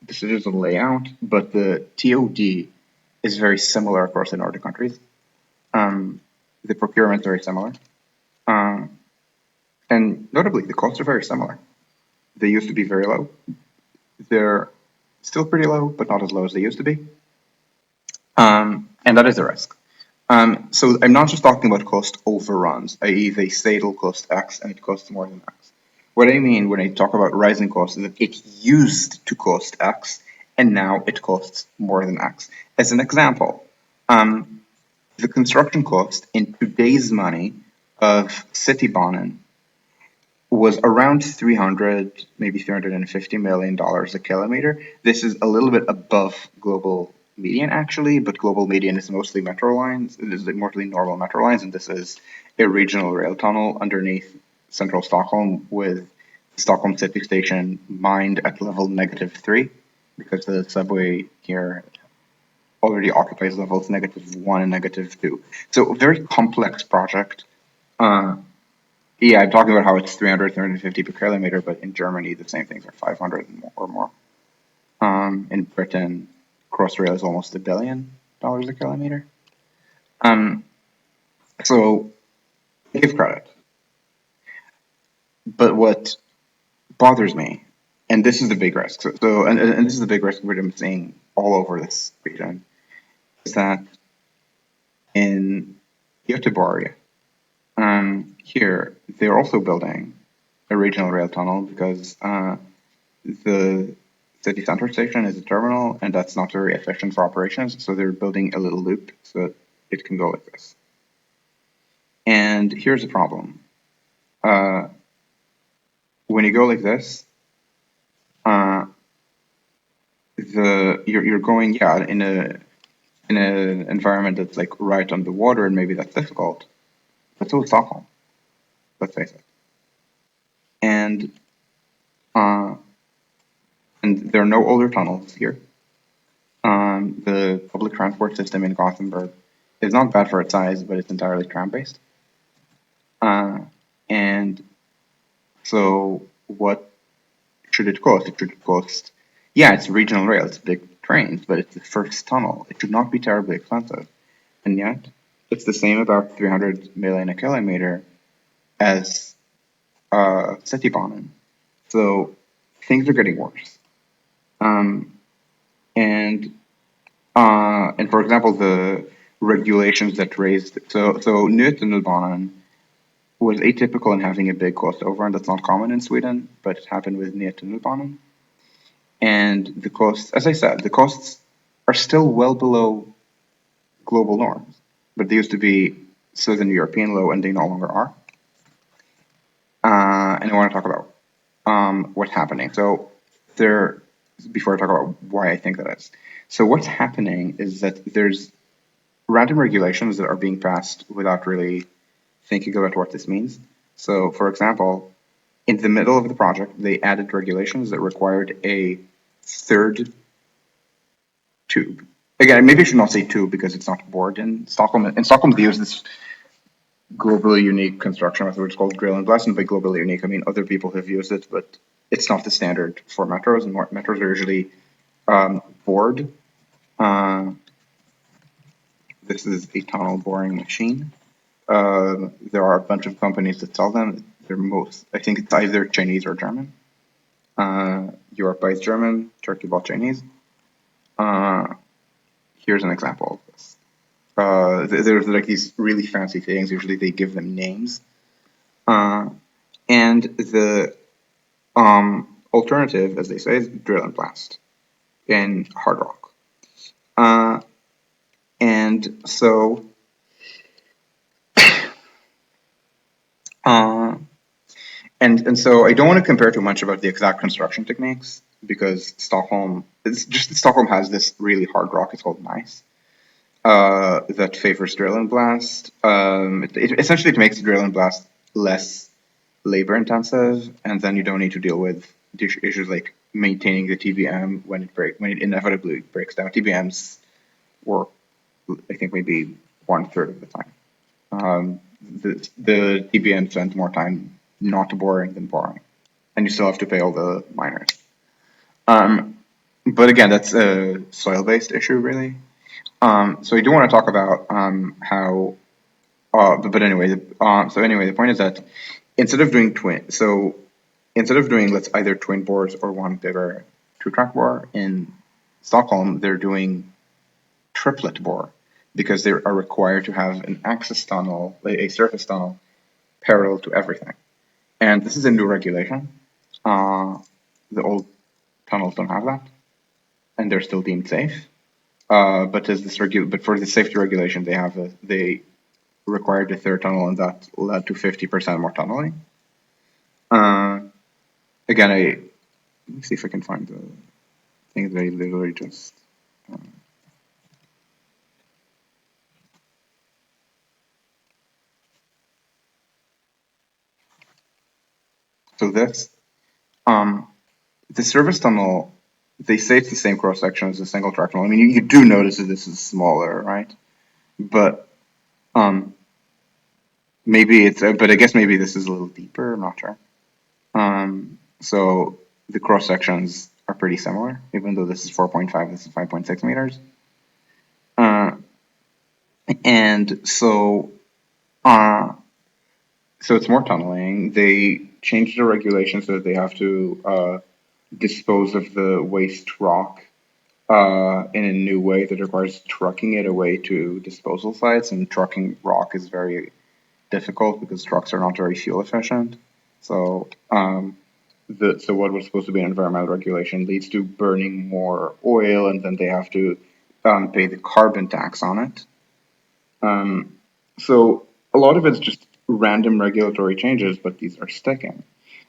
decisions on layout, but the TOD is very similar across the Nordic countries. The procurement is very similar. And notably, the costs are very similar. They used to be very low. They're still pretty low, but not as low as they used to be. And that is a risk. So I'm not just talking about cost overruns, i.e. they say it'll cost X and it costs more than X. What I mean when I talk about rising costs is that it used to cost X and now it costs more than X. As an example, the construction cost in today's money of Citybanan was around 300, maybe $350 million a kilometer. This is a little bit above global median, actually, but global median is mostly metro lines. It is mostly normal metro lines, and this is a regional rail tunnel underneath central Stockholm with Stockholm City Station mined at level -3 because the subway here already occupies levels -1 and -2. So a very complex project. Yeah, I'm talking about how it's 300, 350 per kilometer, but in Germany, the same things are 500 or more. In Britain, Crossrail is almost $1 billion a kilometer. So give credit. But what bothers me, and this is the big risk, and this is the big risk we're seeing all over this region, is that in Göteborg, here, they're also building a regional rail tunnel because the city center station is a terminal, and that's not very efficient for operations. So they're building a little loop so that it can go like this. And here's the problem: when you go like this, you're going in an environment that's like right on the water, and maybe that's difficult. But so is Stockholm. Let's face it. And there are no older tunnels here. The public transport system in Gothenburg is not bad for its size, but it's entirely tram-based. And so what should it cost? It should cost, yeah, it's regional rail, it's big trains, but it's the first tunnel. It should not be terribly expensive. And yet, it's the same about 300 million a kilometer as Citybanan. So things are getting worse. And for example, the regulations that raised so Nutunnelbanan was atypical in having a big cost overrun. That's not common in Sweden, but it happened with Nya Tunnelbanan. And the costs, as I said, the costs are still well below global norms, but they used to be Southern European low, and they no longer are. And I want to talk about what's happening. So there, before I talk about why I think that is. So what's happening is that there's random regulations that are being passed without really thinking about what this means. So, for example, in the middle of the project, they added regulations that required a third tube. Again, maybe I should not say tube because it's not bored in Stockholm. In Stockholm, they use this globally unique construction method, which is called drill and blast. And by globally unique, I mean other people have used it, but it's not the standard for metros. And metros are usually bored. This is a tunnel boring machine. There are a bunch of companies that sell them. They're most, I think it's either Chinese or German. Europe buys German, Turkey bought Chinese. Here's an example of this. There's like these really fancy things. Usually they give them names. And the alternative, as they say, is drill and blast in hard rock. And so And so I don't want to compare too much about the exact construction techniques because Stockholm, it's just that Stockholm has this really hard rock. It's called gneiss that favors drill and blast. Essentially it makes drill and blast less labor intensive, and then you don't need to deal with issues like maintaining the TBM when it inevitably breaks down. TBMs work, I think, maybe 1/3 of the time. The TBM spends more time not boring than boring, and you still have to pay all the miners. But again, that's a soil-based issue, really. So I do want to talk about how. But anyway, the point is that instead of doing let's either twin bores or one bigger two-track bore in Stockholm, they're doing triplet bore because they are required to have an access tunnel, a surface tunnel, parallel to everything. And this is a new regulation. The old tunnels don't have that, and they're still deemed safe. But for the safety regulation, they required a third tunnel, and that led to 50% more tunneling. Again, let me see if I can find the thing that I literally just. So the service tunnel, they say it's the same cross section as a single track tunnel. I mean, you do notice that this is smaller, right? But but I guess maybe this is a little deeper. I'm not sure. So the cross sections are pretty similar, even though this is 4.5, this is 5.6 meters. And so it's more tunneling. They changed the regulations so that they have to dispose of the waste rock in a new way that requires trucking it away to disposal sites. And trucking rock is very difficult because trucks are not very fuel efficient. So what was supposed to be an environmental regulation leads to burning more oil, and then they have to pay the carbon tax on it. So a lot of it's just random regulatory changes, but these are sticking.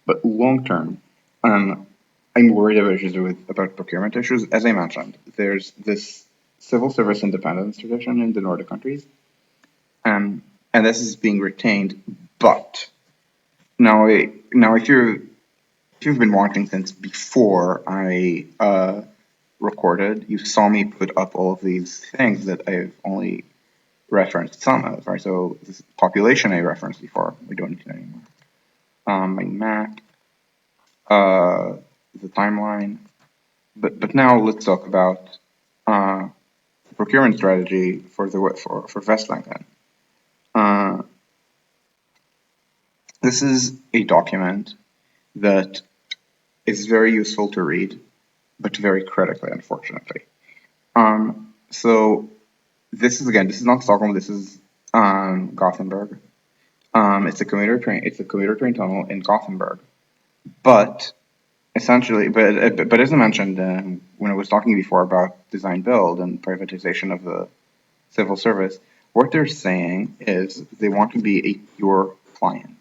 But long term, I'm worried about procurement issues. As I mentioned, there's this civil service independence tradition in the Nordic countries, and this is being retained. But now, if you've been watching since before I recorded, you saw me put up all of these things that I've only referenced some of, right? So this population I referenced before, we don't need to anymore. My map, the timeline, but now let's talk about the procurement strategy for Vestlanken. This is a document that is very useful to read, but very critically, unfortunately. So this is not Stockholm, this is Gothenburg. It's a commuter train. It's a commuter train tunnel in Gothenburg. But essentially, but as I mentioned when I was talking before about design build and privatization of the civil service, what they're saying is they want to be a pure client.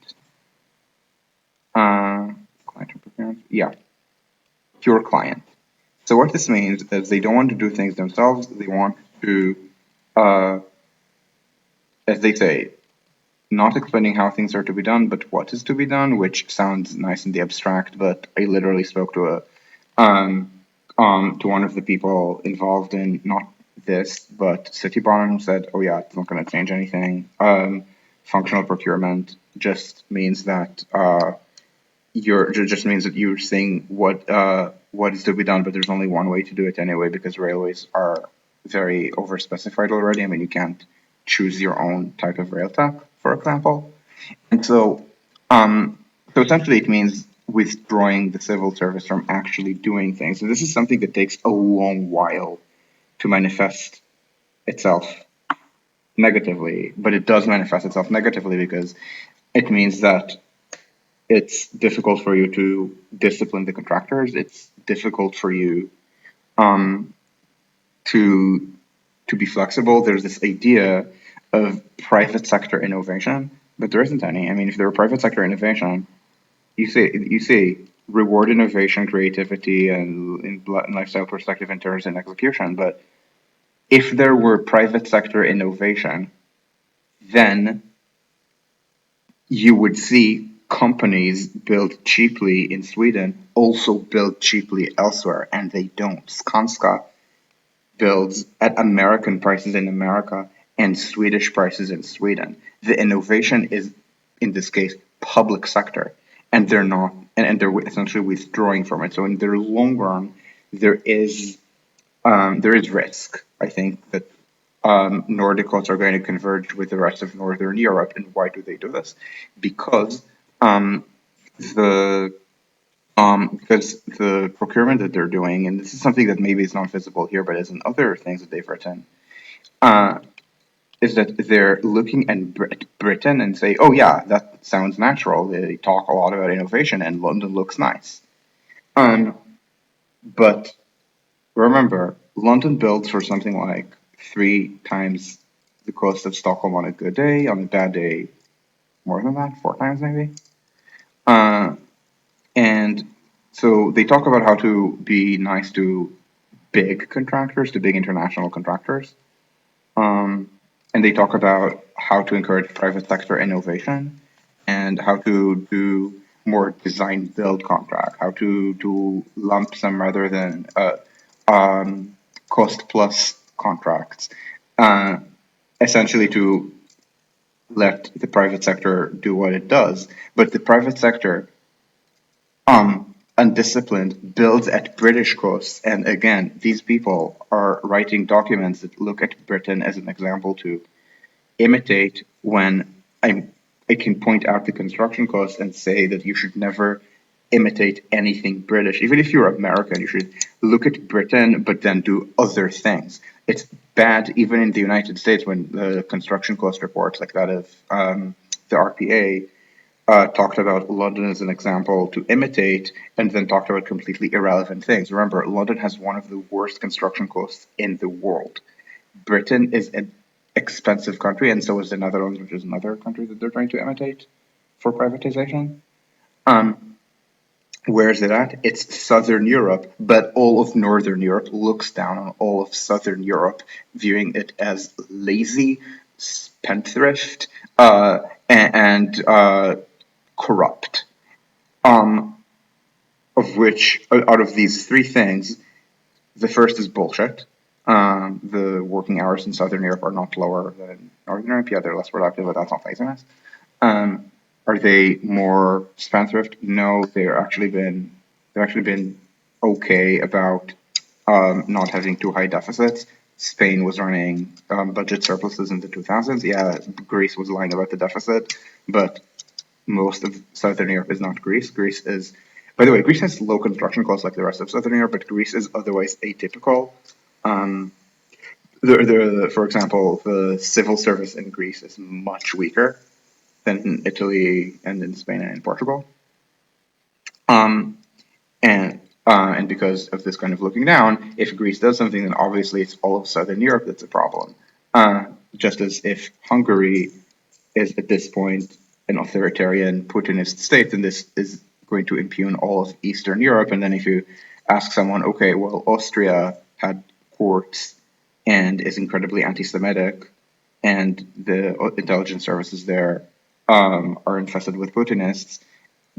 Client interference? Yeah, pure client. So what this means is they don't want to do things themselves. They want to, uh, as they say, not explaining how things are to be done, but what is to be done, which sounds nice in the abstract. But I literally spoke um, to one of the people involved in not this, but City Bottom said, "Oh yeah, it's not going to change anything. Functional procurement just means that just means that you're saying what is to be done, but there's only one way to do it anyway because railways are very overspecified already. I mean, you can't choose your own type of rail tech, for example, and so essentially it means withdrawing the civil service from actually doing things. And this is something that takes a long while to manifest itself negatively, but it does manifest itself negatively because it means that it's difficult for you to discipline the contractors. It's difficult for you to be flexible. There's this idea of private sector innovation, but there isn't any. I mean, if there were private sector innovation, you see reward innovation, creativity, and in lifestyle perspective, in terms and execution. But if there were private sector innovation, then you would see companies built cheaply in Sweden also build cheaply elsewhere, and they don't. Skanska builds at American prices in America and Swedish prices in Sweden. The innovation is, in this case, public sector, and they're not, and they're essentially withdrawing from it. So in the long run, there is risk. I think that Nordicals are going to converge with the rest of Northern Europe. And why do they do this? Because the because the procurement that they're doing, and this is something that maybe is not visible here, but is in other things that they've written, uh, is that they're looking at Britain and say, "Oh yeah, that sounds natural." They talk a lot about innovation, and London looks nice. Um, but remember, London builds for something like 3 times the cost of Stockholm on a good day. On a bad day, more than that, 4 times maybe. Uh, and so they talk about how to be nice to big contractors, to big international contractors. And they talk about how to encourage private sector innovation and how to do more design build contract, how to do lump sum rather than cost plus contracts, uh, essentially to let the private sector do what it does. But the private sector, undisciplined, builds at British costs. And again, these people are writing documents that look at Britain as an example to imitate when I can point out the construction costs and say that you should never imitate anything British. Even if you're American, you should look at Britain but then do other things. It's bad even in the United States when the construction cost reports like that of the RPA talked about London as an example to imitate and then talked about completely irrelevant things. Remember, London has one of the worst construction costs in the world. Britain is an expensive country, and so is the Netherlands, which is another country that they're trying to imitate for privatization. Where is it at? It's Southern Europe, but all of Northern Europe looks down on all of Southern Europe, viewing it as lazy, spendthrift, and corrupt. Of which, out of these three things, the first is bullshit. The working hours in Southern Europe are not lower than Northern Europe. Yeah, they're less productive, but that's not laziness. Are they more spendthrift? No, they've actually been okay about not having too high deficits. Spain was running budget surpluses in the 2000s. Yeah, Greece was lying about the deficit, but most of Southern Europe is not Greece. Greece is, by the way, Greece has low construction costs like the rest of Southern Europe, but Greece is otherwise atypical. For example, the civil service in Greece is much weaker. than in Italy and in Spain and in Portugal. Um, and because of this kind of looking down, if Greece does something, then obviously it's all of Southern Europe that's a problem. Just as if Hungary is at this point an authoritarian Putinist state, then this is going to impugn all of Eastern Europe. And then if you ask someone, okay, well, Austria had courts and is incredibly anti-Semitic, and the intelligence services there are infested with Putinists,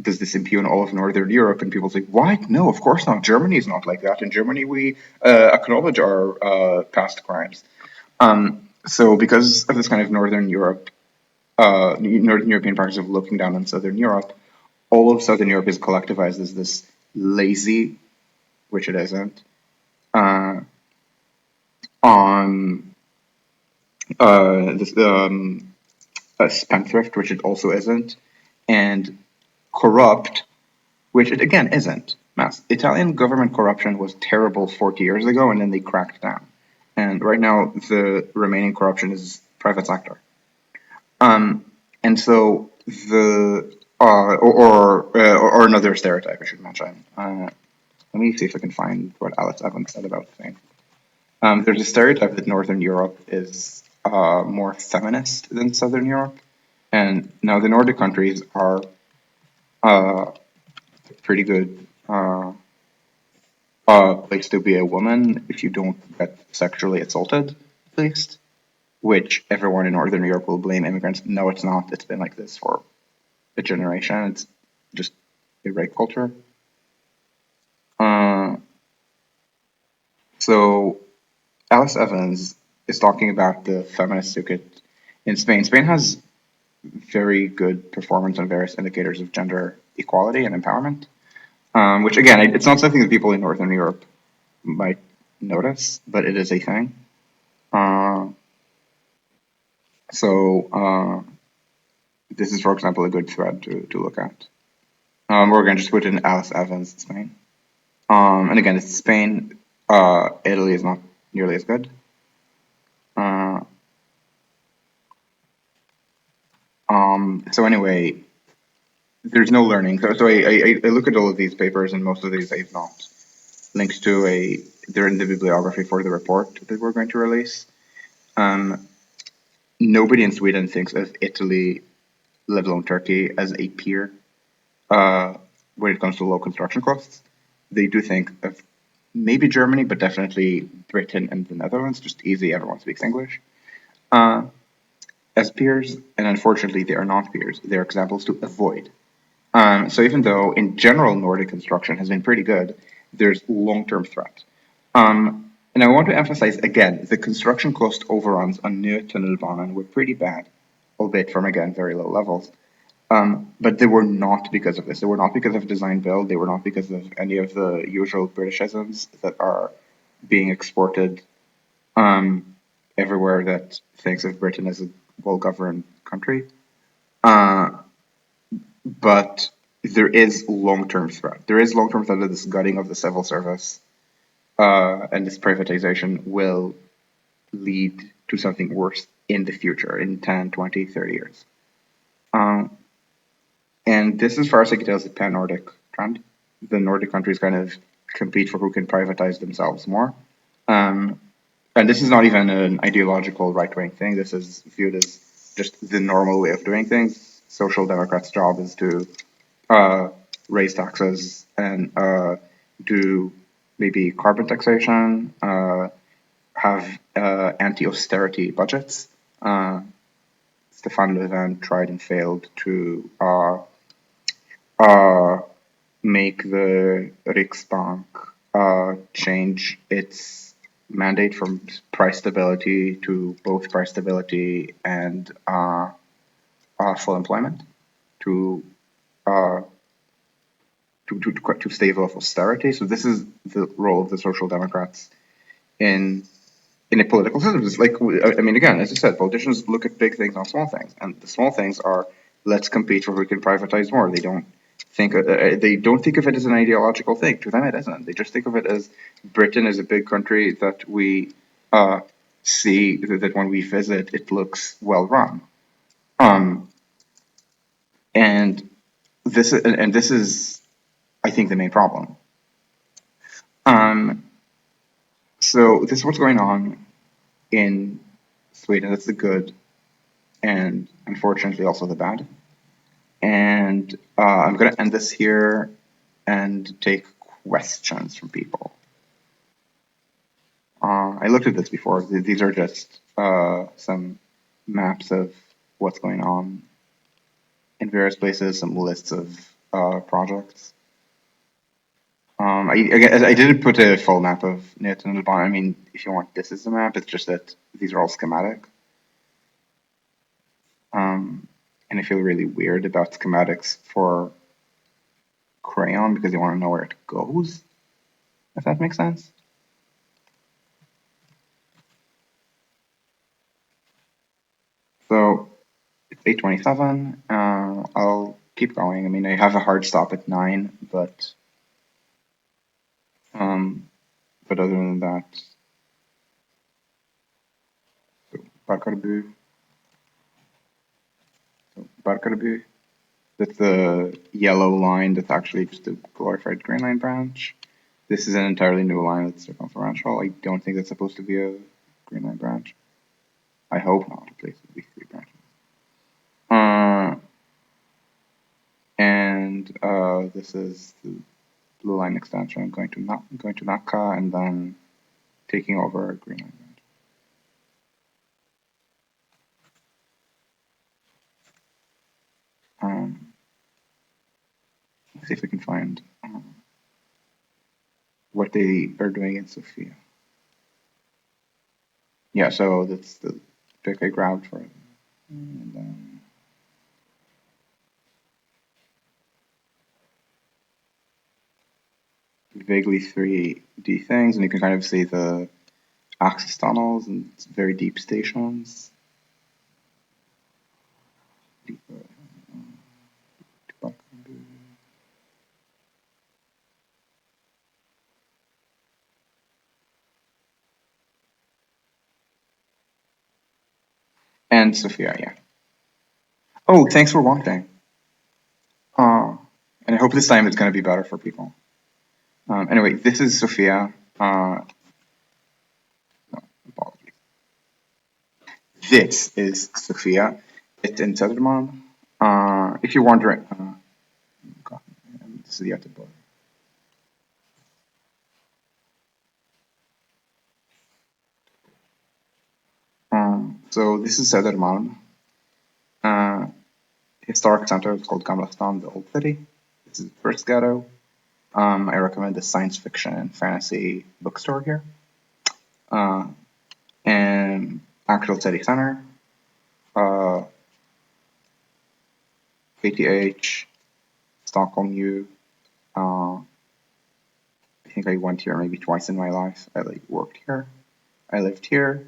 does this impugn all of Northern Europe? And people say, what? No, of course not. Germany is not like that. In Germany, we acknowledge our past crimes. So because of this kind of Northern European practice of looking down on Southern Europe, all of Southern Europe is collectivized as this lazy, which it isn't, uh, on this a spendthrift, which it also isn't, and corrupt, which it again isn't. Italian government corruption was terrible 40 years ago, and then they cracked down. And right now, the remaining corruption is private sector. And so or another stereotype I should mention. Let me see if I can find what Alex Evans said about the thing. There's a stereotype that Northern Europe is more feminist than Southern Europe, and now the Nordic countries are uh, pretty good place to be a woman if you don't get sexually assaulted, at least. Which everyone in Northern Europe will blame immigrants. No, it's not. It's been like this for a generation. It's just a rape culture. Uh, so Alice Evans is talking about the feminist circuit in Spain. Spain has very good performance on various indicators of gender equality and empowerment, which again, it's not something that people in Northern Europe might notice, but it is a thing. Uh, so this is, for example, a good thread to look at. We're going to just put in Alice Evans, Spain. And again, it's Spain. Italy is not nearly as good. Uh, so anyway, there's no learning. So I look at all of these papers, and most of these I've not linked to a. They're in the bibliography for the report that we're going to release. Um, Nobody in Sweden thinks of Italy, let alone Turkey, as a peer uh, when it comes to low construction costs. They do think of maybe Germany, but definitely Britain and the Netherlands, just easy, everyone speaks English, uh, as peers, and unfortunately they are not peers. They're examples to avoid. So even though in general Nordic construction has been pretty good, there's long-term threat. And I want to emphasize again, the construction cost overruns on new Tunnelbanan were pretty bad, albeit from again very low levels. But they were not because of this. They were not because of design build. They were not because of any of the usual Britishisms that are being exported everywhere that thinks of Britain as a well-governed country. Uh, but there is long-term threat. There is long-term threat that this gutting of the civil service and this privatization will lead to something worse in the future, in 10, 20, 30 years. Um, and this, as far as I can tell, is a pan-Nordic trend. The Nordic countries kind of compete for who can privatize themselves more. Um, and this is not even an ideological right-wing thing. This is viewed as just the normal way of doing things. Social Democrats' job is to uh, raise taxes and do maybe carbon taxation, have anti-austerity budgets. Stefan Löfven tried and failed to uh, make the Riksbank change its mandate from price stability to both price stability and full employment to uh, to stave off austerity. So this is the role of the Social Democrats in a political system. It's like, I mean, again, as I said, politicians look at big things, not small things, and the small things are let's compete for who can privatize more. They don't think of it as an ideological thing. To them, it isn't. They just think of it as Britain is a big country that we see that when we visit, it looks well run. Um, And this is, I think, the main problem. Um, so this is what's going on in Sweden. That's the good, and unfortunately also the bad. And I'm going to end this here and take questions from people. I looked at this before. These are just some maps of what's going on in various places, some lists of projects. I didn't put a full map of Net and Alban. I mean, if you want, this is the map. It's just that these are all schematic. And I feel really weird about schematics for Crayon because you want to know where it goes, if that makes sense. So it's 8:27. I'll keep going. I mean, I have a hard stop at 9, um, but other than that, so Barkarby, that's the yellow line that's actually just a glorified green line branch. This is an entirely new line that's circumferential. I don't think that's supposed to be a green line branch. I hope not, at least it'll be 3 branches. And this is the blue line extension going to Naka and then taking over a green line branch. Let's see if we can find what they are doing in Sofia. Yeah, so that's the pick I grabbed for it. And then vaguely 3D things, and you can kind of see the access tunnels and very deep stations. And Sophia, yeah. Oh, thanks for watching. And I hope this time it's going to be better for people. Anyway, this is Sophia. No, apologies. This is Sophia. It's in Södermalm. If you're wondering, God, this is the other book. So this is Södermalm. Historic center is called Gamla Stan, the Old City. This is the first ghetto. I recommend the science fiction and fantasy bookstore here. And actual city center. KTH, Stockholm U. I think I went here maybe twice in my life. I worked here. I lived here.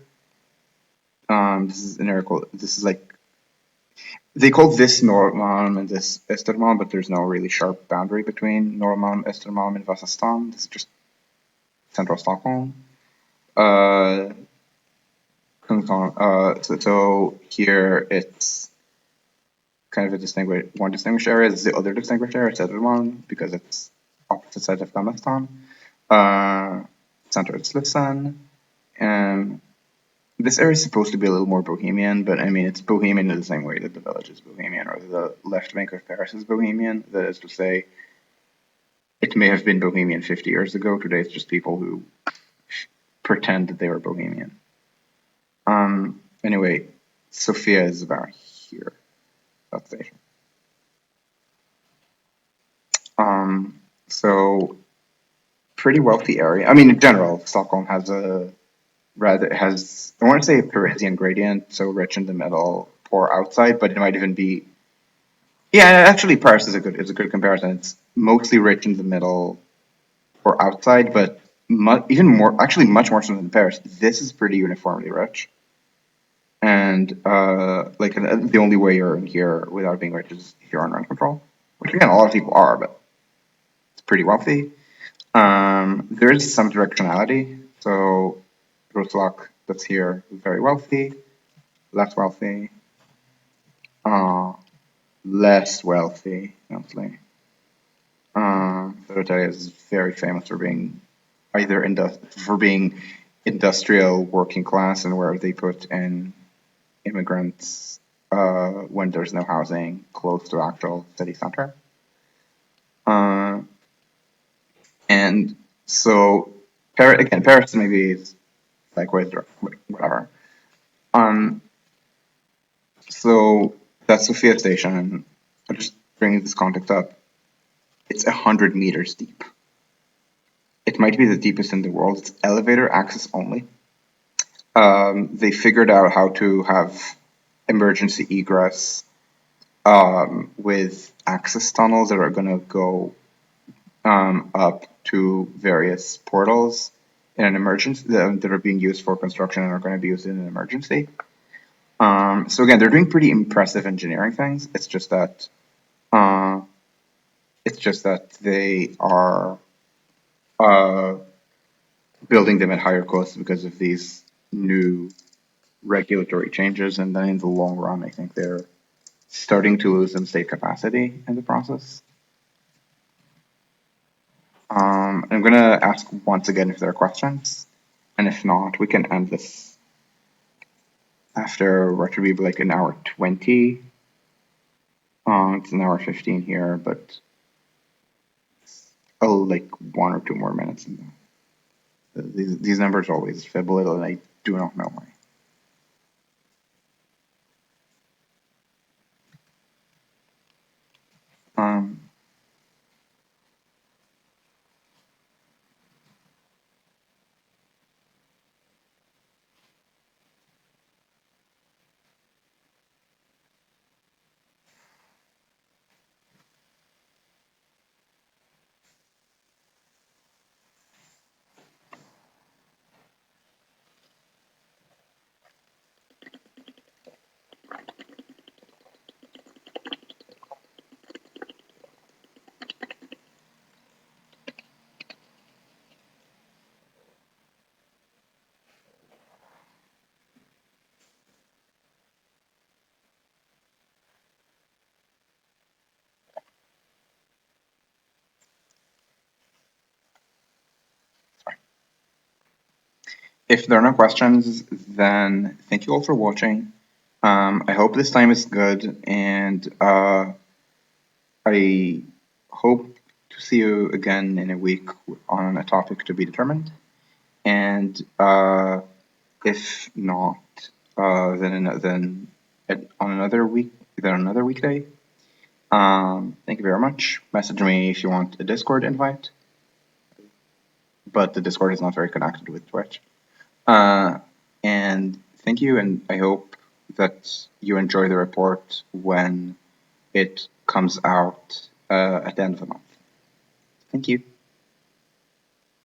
This is an area called, this is like, they call this Norrmalm and this Östermalm, but there's no really sharp boundary between Norrmalm, Östermalm, and Vasastan. This is just central Stockholm. So here it's kind of a distinguished area. This is the other distinguished area, Södermalm, because it's opposite side of Gamla Stan. Center is Slussen. And this area is supposed to be a little more bohemian, but I mean, it's bohemian in the same way that the village is bohemian, or the left bank of Paris is bohemian. That is to say, it may have been bohemian 50 years ago. Today it's just people who pretend that they were bohemian. Anyway, Sofia is about here, that station. So pretty wealthy area. I mean, in general, Stockholm has I want to say a Parisian gradient, so rich in the middle, poor outside, but it might even be, yeah, actually Paris is a good comparison. It's mostly rich in the middle or outside, but much more so than Paris. This is pretty uniformly rich. And the only way you're in here without being rich is if you're on rent control, which again, a lot of people are, but it's pretty wealthy. There is some directionality. So Roslak, that's here, very wealthy, less wealthy. less wealthy, mostly. Södertälje is very famous for being either industrial working class, and where they put in immigrants when there's no housing close to actual city center. And so Paris maybe is likewise or whatever. So that's Sofia Station. I'll just bring this context up. It's 100 meters deep. It might be the deepest in the world. It's elevator access only. They figured out how to have emergency egress with access tunnels that are going to go up to various portals in an emergency that are being used for construction and are going to be used in an emergency. So again, they're doing pretty impressive engineering things. It's just that they are building them at higher costs because of these new regulatory changes, and then in the long run, I think they're starting to lose some state capacity in the process. I'm gonna ask once again if there are questions, and if not, we can end this after what should be like an hour 20. It's an hour 15 here, but like 1 or 2 more minutes. These numbers always fib a little, and I do not know why. Um, if there are no questions, then thank you all for watching. I hope this time is good, and I hope to see you again in a week on a topic to be determined. And if not, then on another weekday. Thank you very much. Message me if you want a Discord invite, but the Discord is not very connected with Twitch. And thank you, and I hope that you enjoy the report when it comes out at the end of the month. Thank you.